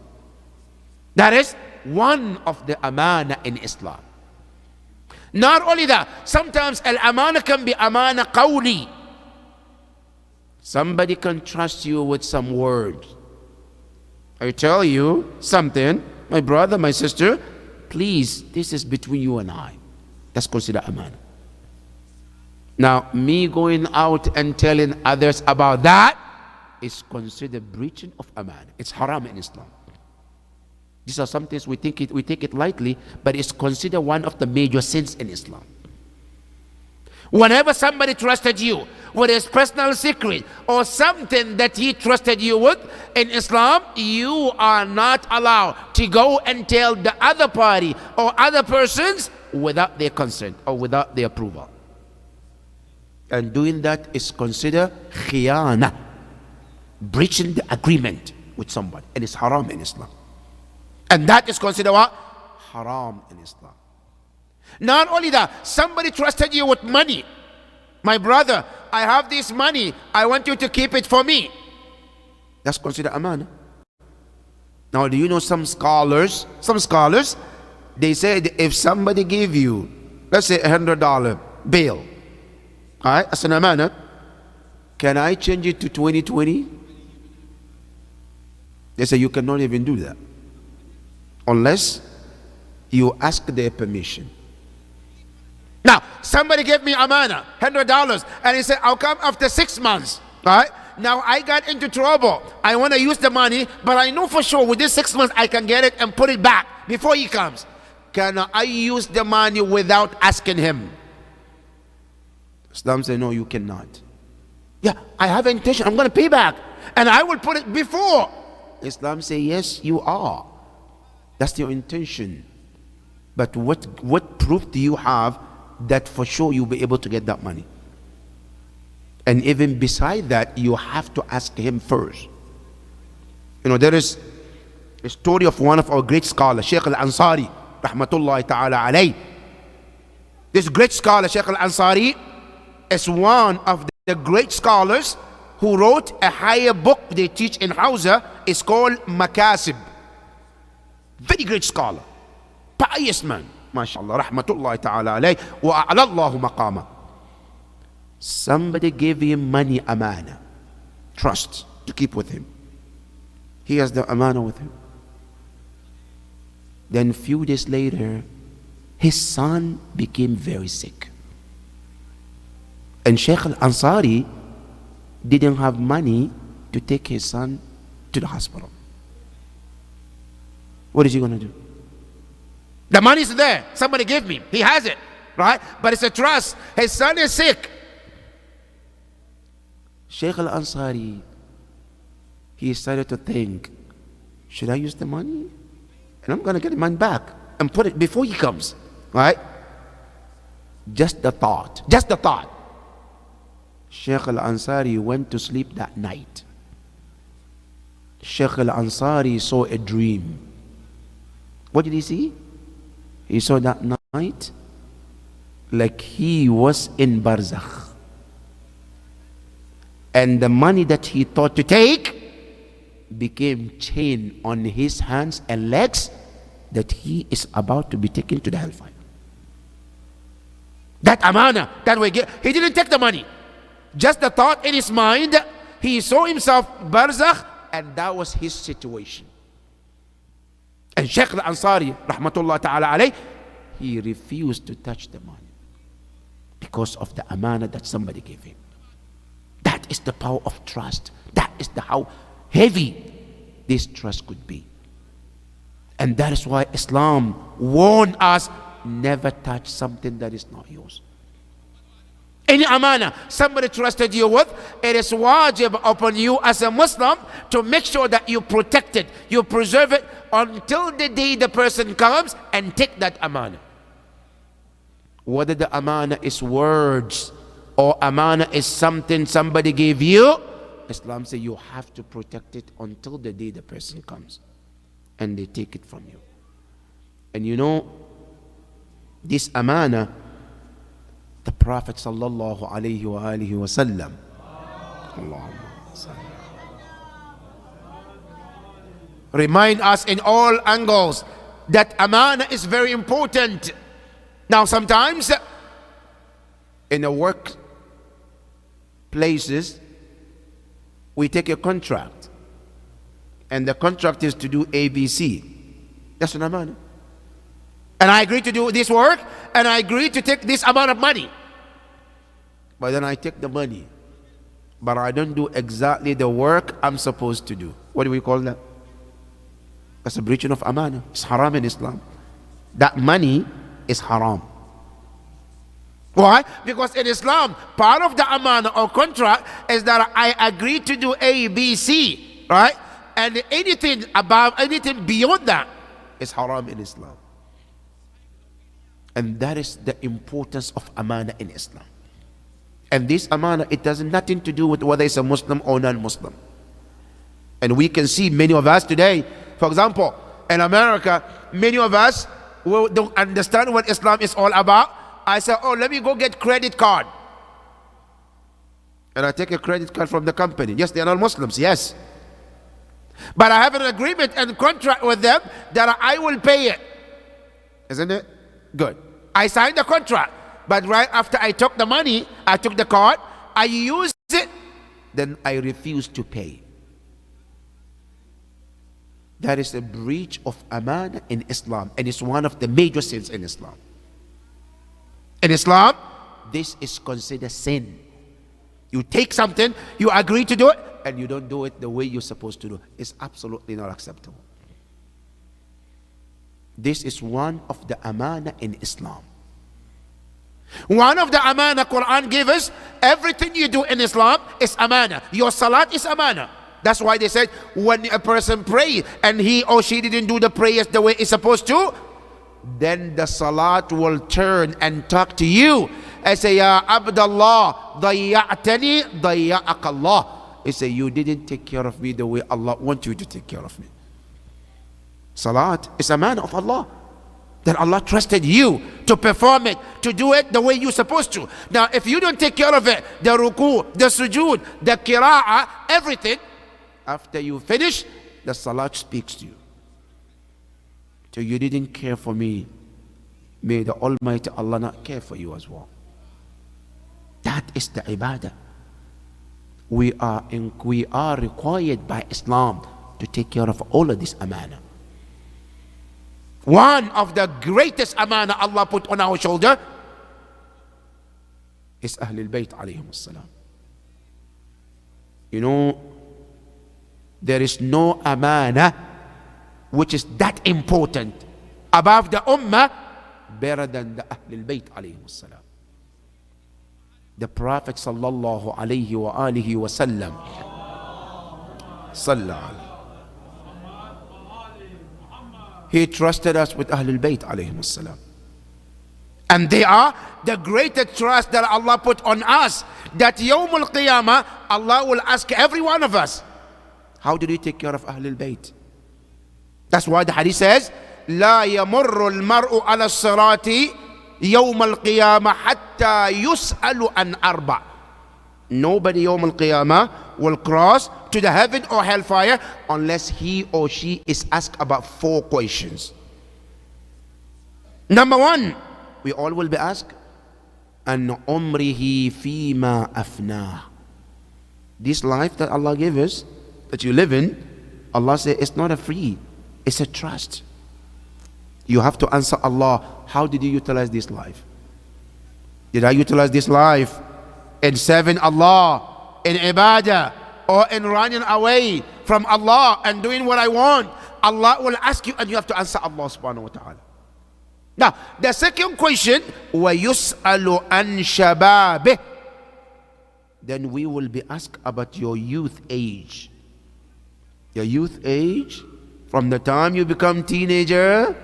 That is one of the amana in Islam. Not only that, sometimes al-amana can be amana qawli. Somebody can trust you with some words. I tell you something, my brother, my sister, please, this is between you and I. That's considered amana. Now, me going out and telling others about that is considered breaching of amana. It's haram in Islam. These are some things we take it lightly, but it's considered one of the major sins in Islam. Whenever somebody trusted you with his personal secret or something that he trusted you with in Islam, you are not allowed to go and tell the other party or other persons without their consent or without their approval. And doing that is considered khiyana, breaching the agreement with somebody, and it's haram in Islam. And that is considered what? Haram in Islam. Not only that, somebody trusted you with money. My brother, I have this money, I want you to keep it for me. That's considered amana. Now, do you know some scholars, they said if somebody gave you, let's say $100 bill, all right, as an amana, can I change it to 2020? They say you cannot even do that unless you ask their permission. Now, somebody gave me amana, $100, and he said, I'll come after 6 months. All right? Now, I got into trouble. I want to use the money, but I know for sure within 6 months I can get it and put it back before he comes. Can I use the money without asking him? Islam says, no, you cannot. Yeah, I have intention. I'm going to pay back. And I will put it before. Islam says, yes, you are. That's your intention. But what proof do you have that for sure you'll be able to get that money? And even beside that, you have to ask him first. You know, there is a story of one of our great scholars, Shaykh al-Ansari, rahmatullahi ta'ala alayh. This great scholar, Shaykh al-Ansari, is one of the great scholars who wrote a higher book they teach in Hausa. It's called Makasib. Very great scholar, pious man, mashallah, rahmatullahi ta'ala alayh, wa a'la Allahu maqama. Somebody gave him money, amana, trust, to keep with him. He has the amana with him. Then a few days later, his son became very sick. And Shaykh al-Ansari didn't have money to take his son to the hospital. What is he going to do? The money's there. Somebody gave me. He has it, right? But it's a trust. His son is sick. Shaykh al-Ansari, he started to think, should I use the money? And I'm going to get the money back and put it before he comes, right? Just the thought. Shaykh al-Ansari went to sleep that night. Shaykh al-Ansari saw a dream. What did he see? He saw that night like he was in Barzakh. And the money that he thought to take became chain on his hands and legs that he is about to be taken to the hellfire. That amana that we get, he didn't take the money. Just the thought in his mind, he saw himself Barzakh, and that was his situation. And Shaykh al-Ansari, rahmatullah ta'ala alayh, he refused to touch the money because of the amana that somebody gave him. That is the power of trust. That is how heavy this trust could be. And that is why Islam warned us, never touch something that is not yours. Any amana somebody trusted you with, it is wajib upon you as a Muslim to make sure that you protect it, you preserve it until the day the person comes and take that amana. Whether the amana is words or amana is something somebody gave you, Islam says you have to protect it until the day the person comes and they take it from you. And you know, this amana, the Prophet sallallahu alayhi wa alihi wa sallam, remind us in all angles that amana is very important. Now sometimes in the work places, we take a contract, and the contract is to do ABC. That's an amana. And I agree to do this work, and I agree to take this amount of money. But then I take the money, but I don't do exactly the work I'm supposed to do. What do we call that? That's a breaching of amana. It's haram in Islam. That money is haram. Why? Because in Islam, part of the amana or contract is that I agree to do A, B, C, right? And anything above, anything beyond that is haram in Islam. And that is the importance of amana in Islam. And this amana, it has nothing to do with whether it's a Muslim or non-Muslim. And we can see many of us today, for example, in America, many of us don't understand what Islam is all about. I say, oh, let me go get credit card. And I take a credit card from the company. Yes, they are not Muslims, yes. But I have an agreement and contract with them that I will pay it. Isn't it? Good. I signed the contract. But right after I took the money, I took the card, I used it, then I refused to pay. That is a breach of amana in Islam, and it's one of the major sins in Islam. In Islam, this is considered sin. You take something, you agree to do it, and you don't do it the way you're supposed to do. It's absolutely not acceptable. This is one of the amana in Islam. One of the amana Quran gives us, everything you do in Islam is amana. Your salat is amana. That's why they said when a person prays and he or she didn't do the prayers the way it's supposed to, then the salat will turn and talk to you and say, Ya Abdullah, dayya'tani, dayya'akallah. He say, you didn't take care of me the way Allah wants you to take care of me. Salat is a man of Allah, that Allah trusted you to perform it, to do it the way you're supposed to. Now, if you don't take care of it, the ruku, the sujood, the qira'ah, everything, after you finish, the salat speaks to you. So you didn't care for me. May the Almighty Allah not care for you as well. That is the ibadah. We are required by Islam to take care of all of this amana. One of the greatest amana Allah put on our shoulder is Ahlul Bayt alayhim as-salam. You know, there is no amana which is that important above the ummah better than the Ahlul Bayt alayhim as-salam. The Prophet sallallahu alayhi wa alihi wa sallam he trusted us with Ahlul Bayt alayhim as-salam. And they are the greatest trust that Allah put on us, that Yawmul Qiyamah, Allah will ask every one of us, how did you take care of Ahlul Bayt? That's why the hadith says, لا يمر المرء على الصراط يوم القيامة حتى يسأل عن أربع. Nobody Yawm al-Qiyamah will cross to the heaven or hellfire unless he or she is asked about 4 questions. Number 1, we all will be asked, an umrihi fima afnah. This life that Allah gave us, that you live in, Allah says it's not a free, it's a trust. You have to answer Allah, how did you utilize this life? Did I utilize this life in serving Allah, in ibadah, or in running away from Allah and doing what I want? Allah will ask you, and you have to answer Allah subhanahu wa ta'ala. Now, the second question, وَيُسْأَلُ عَنْ شَبَابِهِ. Then we will be asked about your youth age. Your youth age, from the time you become teenager,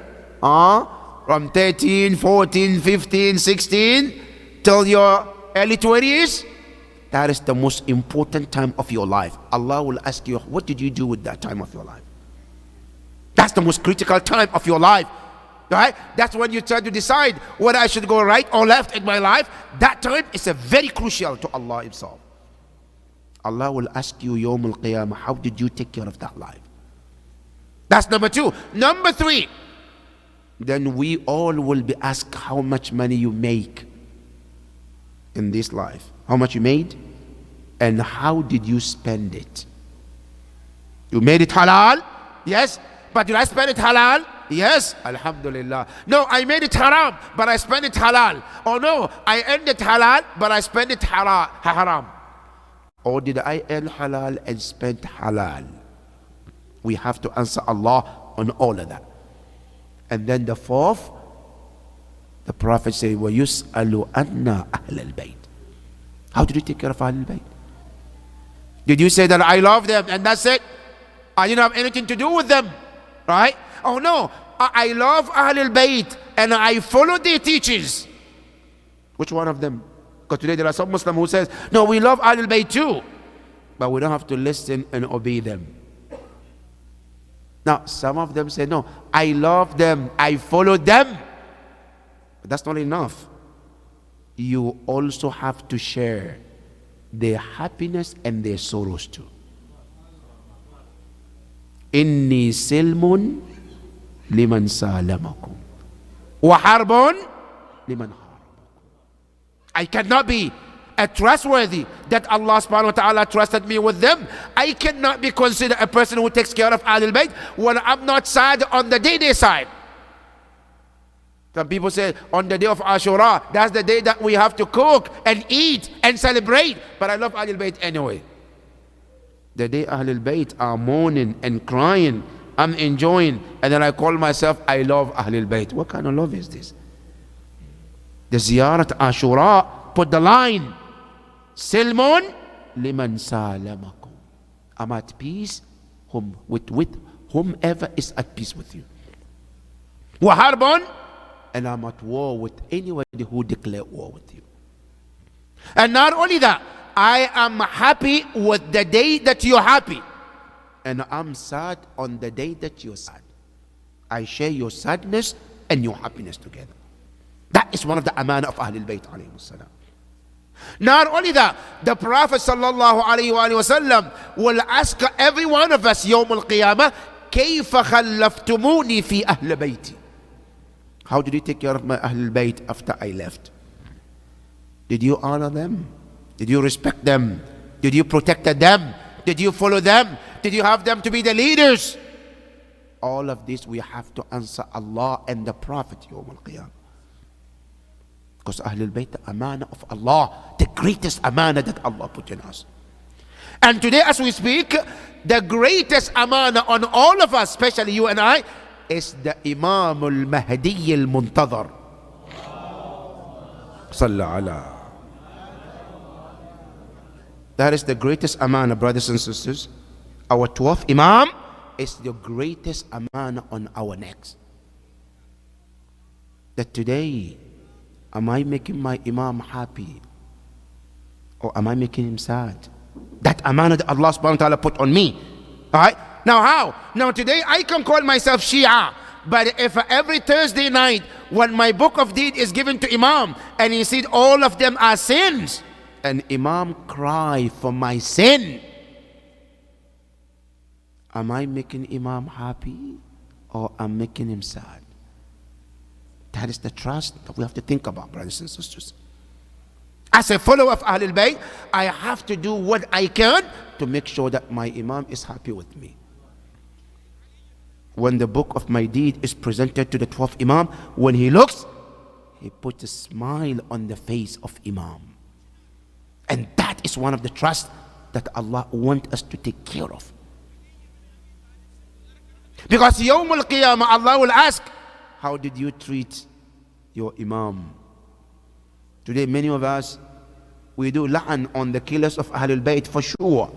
from 13, 14, 15, 16, till your early 20s, that is the most important time of your life. Allah will ask you, what did you do with that time of your life? That's the most critical time of your life, right? That's when you try to decide whether I should go right or left in my life. That time is a very crucial to Allah Himself. Allah will ask you, Yawm al-Qiyamah, how did you take care of that life? That's number 2. Number 3, then we all will be asked how much money you make in this life. How much you made? And how did you spend it? You made it halal? Yes. But did I spend it halal? Yes. Alhamdulillah. No, I made it haram, but I spent it halal. Or no, I earned it halal, but I spent it haram. Or did I earn halal and spend halal? We have to answer Allah on all of that. And then the fourth, the Prophet said, وَيُسْأَلُ أَنَّا أَهْلَ الْبَيْتِ. How did you take care of Ahlul Bayt? Did you say that I love them and that's it? I didn't have anything to do with them, right? Oh no, I love Ahlul Bayt and I follow their teachings. Which one of them? Because today there are some Muslims who says, no, we love Ahlul Bayt too, but we don't have to listen and obey them. Now, some of them say, no, I love them, I follow them. But that's not enough. You also have to share their happiness and their sorrows too. Inni silmun liman salamakum wa harbun liman harabakum. I cannot be a trustworthy that Allah subhanahu wa ta'ala trusted me with them. I cannot be considered a person who takes care of Ahlul Bayt when I'm not sad on the day they side. Some people say on the day of Ashura, that's the day that we have to cook and eat and celebrate. But I love Ahlul Bayt anyway. The day Ahlul Bayt are mourning and crying, I'm enjoying, and then I call myself, I love Ahlul Bayt. What kind of love is this? The Ziyarat Ashura put the line, Silmun liman salamakum. I'm at peace with whomever is at peace with you. Wa harbun, and I'm at war with anybody who declare war with you. And not only that, I am happy with the day that you're happy, and I'm sad on the day that you're sad. I share your sadness and your happiness together. That is one of the amana of Ahlul Bayt alayhi salam. Not only that, the Prophet sallallahu alayhi wa sallam will ask every one of us yawm al-qiyamah, كيف خلفتموني في أهل بيتي. How did you take care of my Ahlul Bayt after I left? Did you honor them? Did you respect them? Did you protect them? Did you follow them? Did you have them to be the leaders? All of this we have to answer Allah and the Prophet Yawm al-Qiyamah. Because Ahlul Bayt, the amana of Allah, the greatest amana that Allah put in us. And today as we speak, the greatest amana on all of us, especially you and I, is the Imam al-Mahdi al-Muntadhar. Sallallahu ala. That is the greatest amana, brothers and sisters. Our 12th Imam is the greatest amana on our necks. That today, am I making my Imam happy? Or am I making him sad? That amana that Allah subhanahu wa ta'ala put on me. Alright? Now how? Now today I can call myself Shia. But if every Thursday night when my book of deed is given to Imam and he said all of them are sins, and Imam cry for my sin, am I making Imam happy or am I making him sad? That is the trust that we have to think about, brothers and sisters. As a follower of Ahlul Bayt, I have to do what I can to make sure that my Imam is happy with me. When the book of my deed is presented to the 12th Imam, when he looks, he puts a smile on the face of Imam. And that is one of the trusts that Allah wants us to take care of. Because Yawm al-Qiyamah, Allah will ask, how did you treat your Imam? Today many of us, we do la'an on the killers of Ahlul Bayt for sure.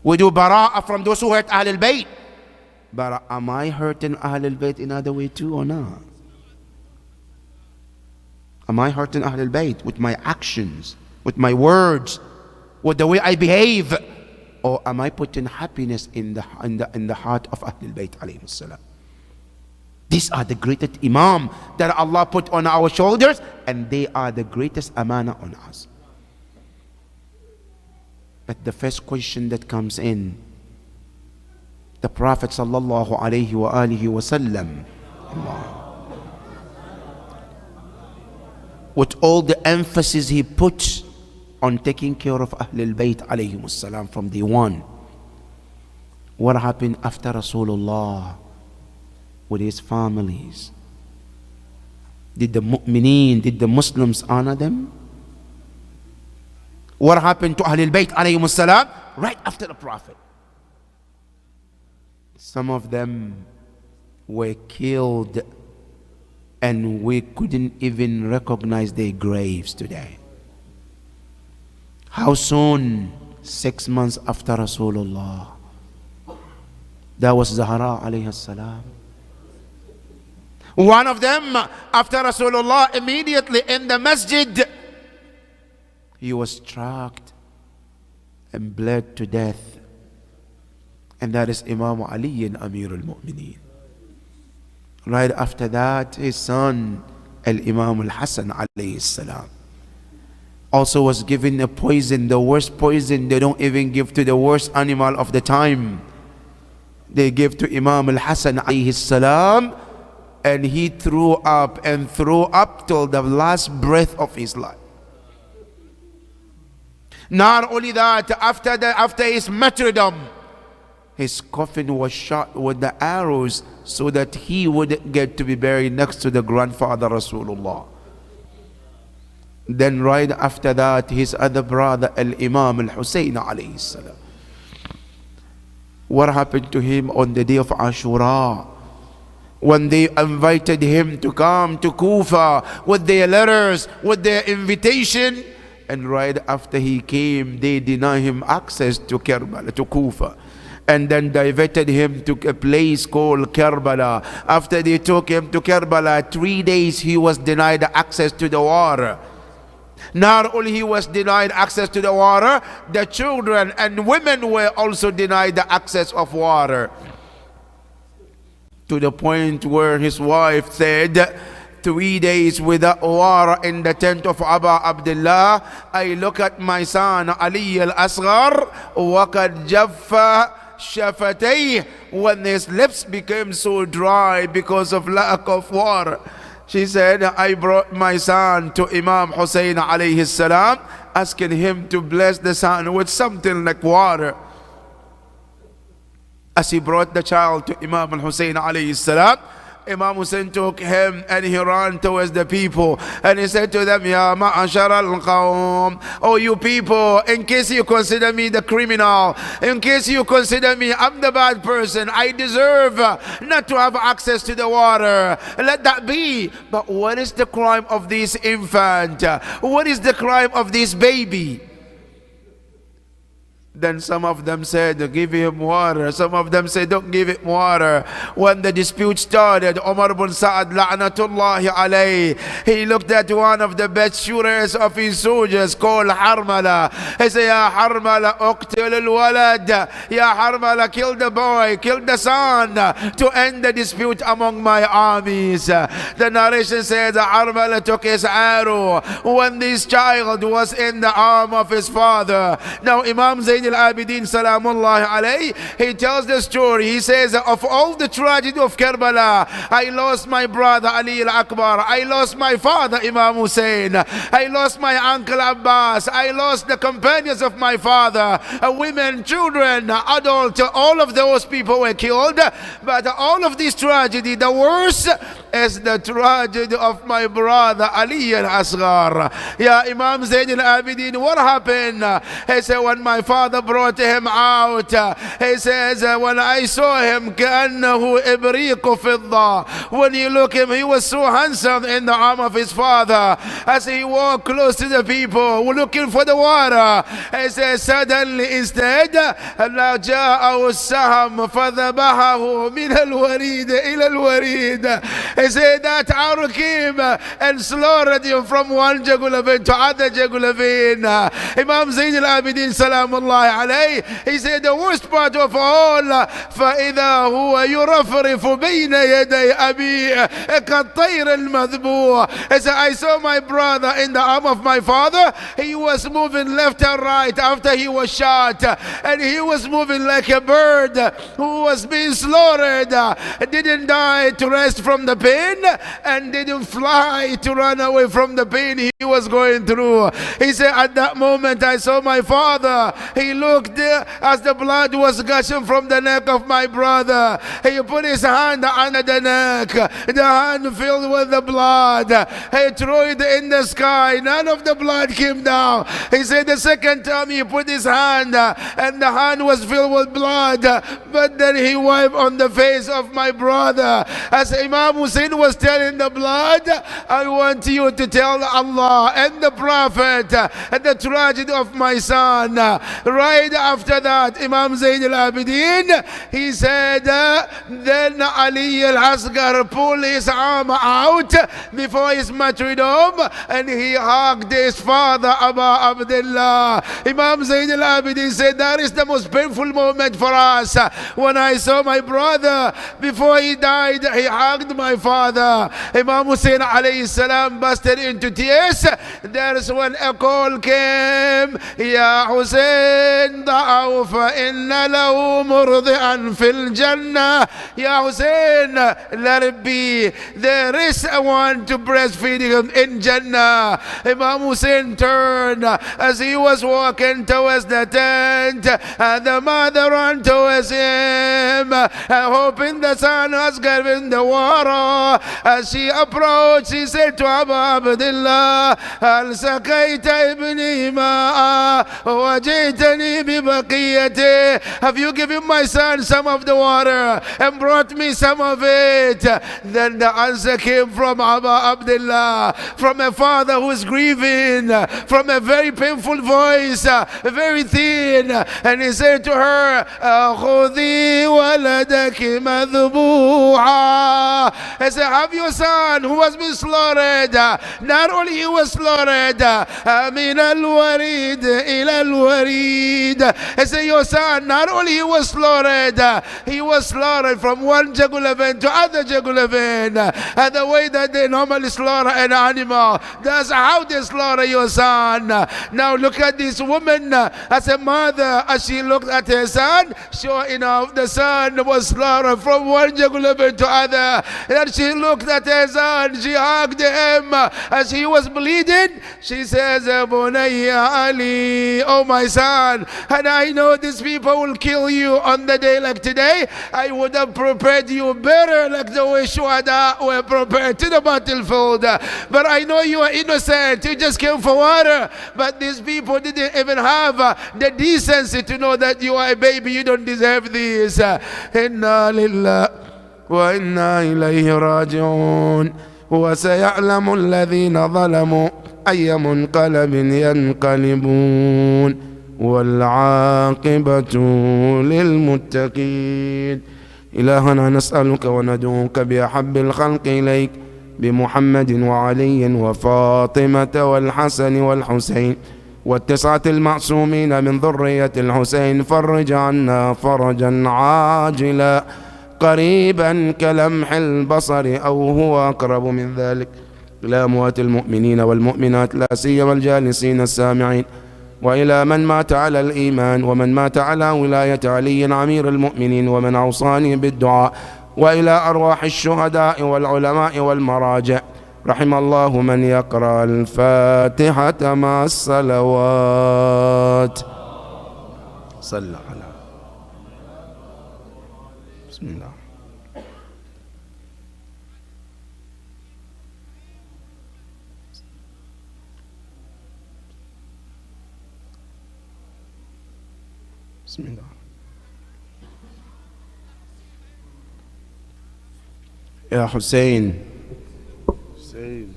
We do bara'ah from those who hurt Ahlul Bayt. But am I hurting Ahlul Bayt in other way too or not? Am I hurting Ahlul Bayt with my actions, with my words, with the way I behave? Or am I putting happiness in the heart of Ahlul Bayt alayhi salam? These are the greatest Imam that Allah put on our shoulders, and they are the greatest amana on us. But the first question that comes in, the Prophet sallallahu alayhi wa alihi wa sallam, with all the emphasis he put on taking care of Ahlul Bayt alayhimus salam from day one. What happened after Rasulullah with his families? Did the mu'mineen, did the Muslims honor them? What happened to Ahlul Bayt alayhimus salam right after the Prophet? Some of them were killed and we couldn't even recognize their graves today. How soon? 6 months after Rasulullah. That was Zahra alayhi salam. One of them, after Rasulullah, immediately in the masjid, he was struck and bled to death. And that is Imam Ali and Amir al-Mu'mineen. Right after that, his son, Al-Imam al-Hasan alayhi salam, also was given a poison, the worst poison they don't even give to the worst animal of the time. They give to Imam al-Hasan alayhi salam, and he threw up and threw up till the last breath of his life. Not only that, after his martyrdom, his coffin was shot with the arrows so that he would get to be buried next to the grandfather Rasulullah. Then right after that, his other brother Al-Imam Al-Husayn alayhi salam. What happened to him on the day of Ashura? When they invited him to come to Kufa with their letters, with their invitation, and right after he came, they denied him access to Karbala, to Kufa, and then diverted him to a place called Karbala. After they took him to Karbala, 3 days he was denied access to the water. Not only he was denied access to the water, the children and women were also denied the access of water. To the point where his wife said, 3 days without water in the tent of Aba Abdullah, I look at my son Ali al-Asghar, وَقَدْ جَفَّ شَفَتَيْهِ, when his lips became so dry because of lack of water. She said, I brought my son to Imam Hussein alayhi salam, asking him to bless the son with something like water. As he brought the child to Imam al-Hussein alayhi salam, Imam Hussein took him and he ran towards the people and he said to them, Ya ma'ashar al-qawm, oh you people, in case you consider me the criminal, in case you consider me I'm the bad person, I deserve not to have access to the water, let that be. But what is the crime of this infant? What is the crime of this baby? Then some of them said, give him water. Some of them said, don't give him water. When the dispute started, Umar ibn Sa'ad, la'natullahi alayhi, he looked at one of the best shooters of his soldiers called Harmala. He said, Ya Harmala, uqtil al-walad. Ya Harmala, kill the boy, kill the son, to end the dispute among my armies. The narration says, Harmala took his arrow when this child was in the arm of his father. Now Imam Zayn al-Abidin Salamullahi alayhi, he tells the story. He says, of all the tragedy of Karbala, I lost my brother Ali al-Akbar, I lost my father Imam Hussein, I lost my uncle Abbas, I lost the companions of my father, women, children, adults, all of those people were killed. But all of this tragedy, the worst is the tragedy of my brother Ali al-Asghar. Ya Imam Zayn al-Abidin, what happened? He said, when my father brought him out, he says, when I saw him, كأنه إبريق فضة. When you look at him, he was so handsome in the arm of his father. As he walked close to the people looking for the water, he says, suddenly instead, جاءه السهم فذبحه من الوريد إلى الوريد. He said that arrow came and slaughtered him from one jugular vein to other jugular vein. Imam Zayn al-Abidin Salamullah alayhi, he said the worst part of all, فإذا هو يرفرف بين يدي أبي كالطير المذبوح. He said, I saw my brother in the arm of my father. He was moving left and right after he was shot, and he was moving like a bird who was being slaughtered. Didn't die to rest from the pain, and didn't fly to run away from the pain he was going through. He said, at that moment I saw my father. He looked as the blood was gushing from the neck of my brother. He put his hand under the neck, the hand filled with the blood. He threw it in the sky. None of the blood came down. He said the second time he put his hand, and the hand was filled with blood, but then he wiped on the face of my brother. As Imam Hussein was telling the blood, I want you to tell Allah and the Prophet the tragedy of my son. Right after that, Imam Zayn al-Abidin, he said, then Ali al-Asghar pulled his arm out before his martyrdom, and he hugged his father, Abu Abdullah. Imam Zayn al-Abidin said, that is the most painful moment for us. When I saw my brother before he died, he hugged my father. Imam Hussein alayhi salam busted into tears. There's when a call came, Ya Hussein da'aw fa inna lahu murdi'an fil jannah. Ya Hussein, let it be. There is one to breastfeed him in Jannah. Imam Hussein turned as he was walking towards the tent. The mother ran towards him, hoping the son was given the water. As she approached, she said to Abu Abdullah, هل سقيت ابني ماء وجئتني ببقيته? Have you given my son some of the water and brought me some of it? Then the answer came from Abu Abdullah, from a father who is grieving, from a very painful voice, very thin, and he said to her, خذي ولدك مذبوحا. He said, have your son who has been slaughtered. Not only he was slaughtered, من الوريد إلى الوريد. He said, your son, not only he was slaughtered from one jugular vein to other jugular vein. And the way that they normally slaughter an animal, that's how they slaughter your son. Now look at this woman as a mother, as she looked at her son, sure enough, the son was slaughtered from one jugular vein to other. And she looked at her son, she hugged him as he was bleeding. She says, Bunayya Ali, oh my son, and I know these people will kill you on the day like today. I would have prepared you better like the way Shuhada were prepared to the battlefield. But I know you are innocent, you just came for water. But these people didn't even have the decency to know that you are a baby, you don't deserve this. Inna lillah wa inna ilayhi raji'un. وسيعلم الذين ظلموا أي منقلب ينقلبون والعاقبة للمتقين. إلهنا نسألك وندعوك بأحب الخلق إليك بمحمد وعلي وفاطمة والحسن والحسين والتسعة المعصومين من ذرية الحسين. فرج عنا فرجا عاجلا قريبا كلمح البصر أو هو أقرب من ذلك إلى أموات المؤمنين والمؤمنات، لا سيما الجالسين السامعين، وإلى من مات على الإيمان ومن مات على ولاية علي عمير المؤمنين ومن أوصاني بالدعاء، وإلى أرواح الشهداء والعلماء والمراجع. رحم الله من يقرأ الفاتحة مع الصلوات. صلى على بسم الله. بسم الله. يا حسين حسين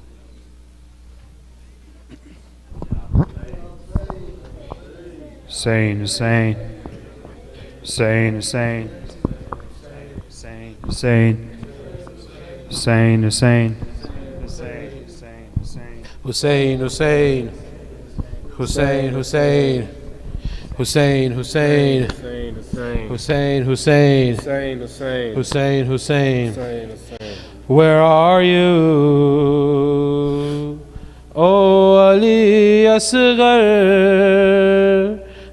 Hussein, Hussein, Hussein, Hussein, Hussein, Hussein, Hussein, Hussein, Hussein, Hussein, Hussein, Hussein. Hussein, Hussein, Hussein, Hussein, Hussein, Hussein, Hussein, Hussein, Hussein, Hussein. Hussein, Hussein. Where are you? O Ali Asghar,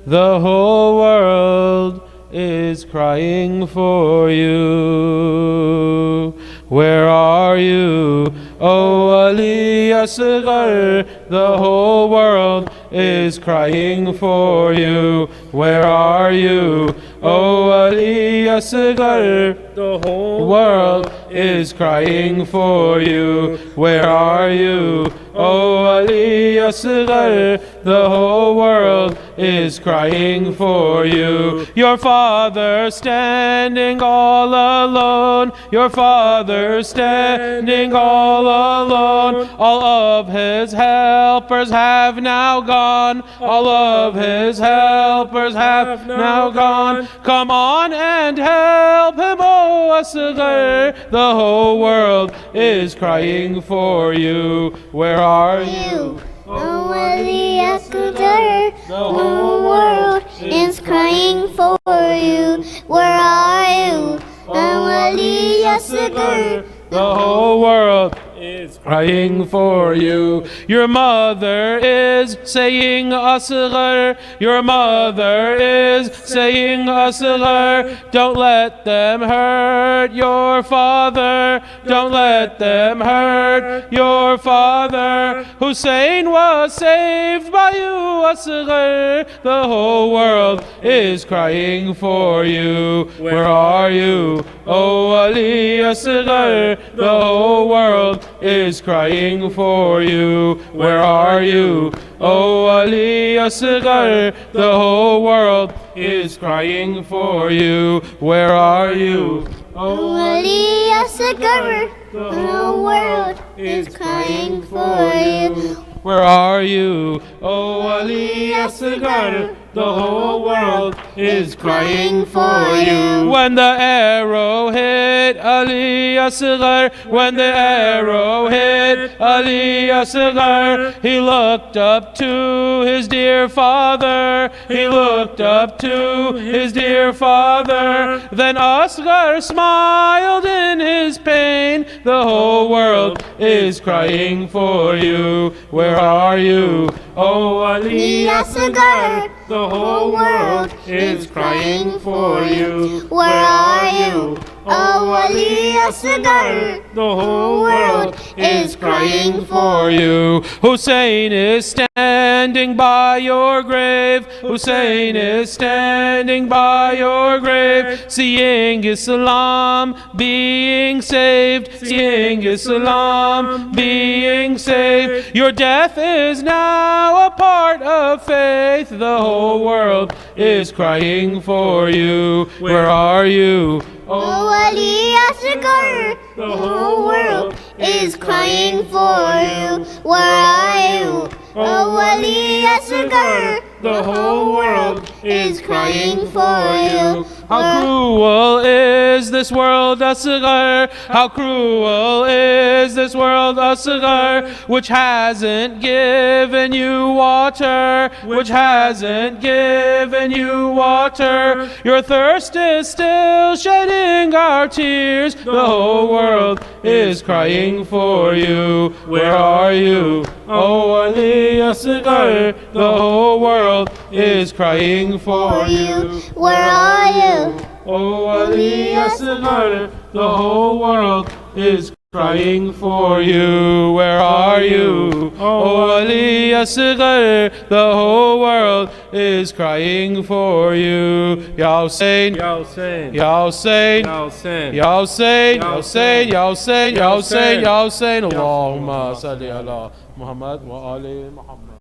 the whole world is crying for you. Where are you? O Ali Asghar, the whole world is crying for you. Where are you? O Ali Asghar, the whole world is crying for you. Where are you? O Ali Asghar, the whole world is crying for you. Your father standing all alone, your father standing all alone. All of his helpers have now gone, all of his helpers have now gone. Come on and help him, O Asghar, the whole world is crying for you. Where are you? O Ali Asghar, the whole world is crying for you. Where are you? O Ali Asghar, the whole world is crying for you. Your mother is saying Asghar, your mother is saying Asghar. Don't let them hurt your father, don't let them hurt your father. Hussein was saved by you, Asghar, the whole world is crying for you. Where are you? O Ali Asghar, the whole world is crying for you. Where are you? O Ali Asghar, the whole world is crying for you. Where are you? O Ali Asghar, the whole world is crying for you. Where are you? O Ali Asghar, the whole world is crying for you. When the arrow hit Ali Asghar, when the arrow hit Ali Asghar, he looked up to his dear father, he looked up to his dear father. Then Asghar smiled in his pain, the whole world is crying for you. Where are you? O Ali Asghar, the whole world is crying for you. Where are you? O Ali Asghar, The whole world is crying for you. Hussein is standing by your grave. Hussein is standing by your grave, seeing Islam being saved, seeing Islam being saved. Your death is now a part of faith. The whole world is crying for you. Where are you? O Ali Asghar, the whole world is crying for you. Where are you? O Ali Asghar, The whole world is crying for you. How cruel is this world, Asghar? How cruel is this world, Asghar? Which hasn't given you water, which hasn't given you water. Your thirst is still shedding our tears. The whole world is crying for you. Where are you? O Ali Asghar, the whole world is crying for you. Where are you? O Ali Asghar, the whole world is crying for you. Where are you? O Ali Asghar, the whole world is crying for you. Ya Hussein, Ya Hussein, Ya Hussein, Ya Hussein, Ya Hussein, Ya Hussein, Ya Hussein, Ya Hussein, Ya Hussein. Allahumma salli ala Muhammad wa ali Muhammad.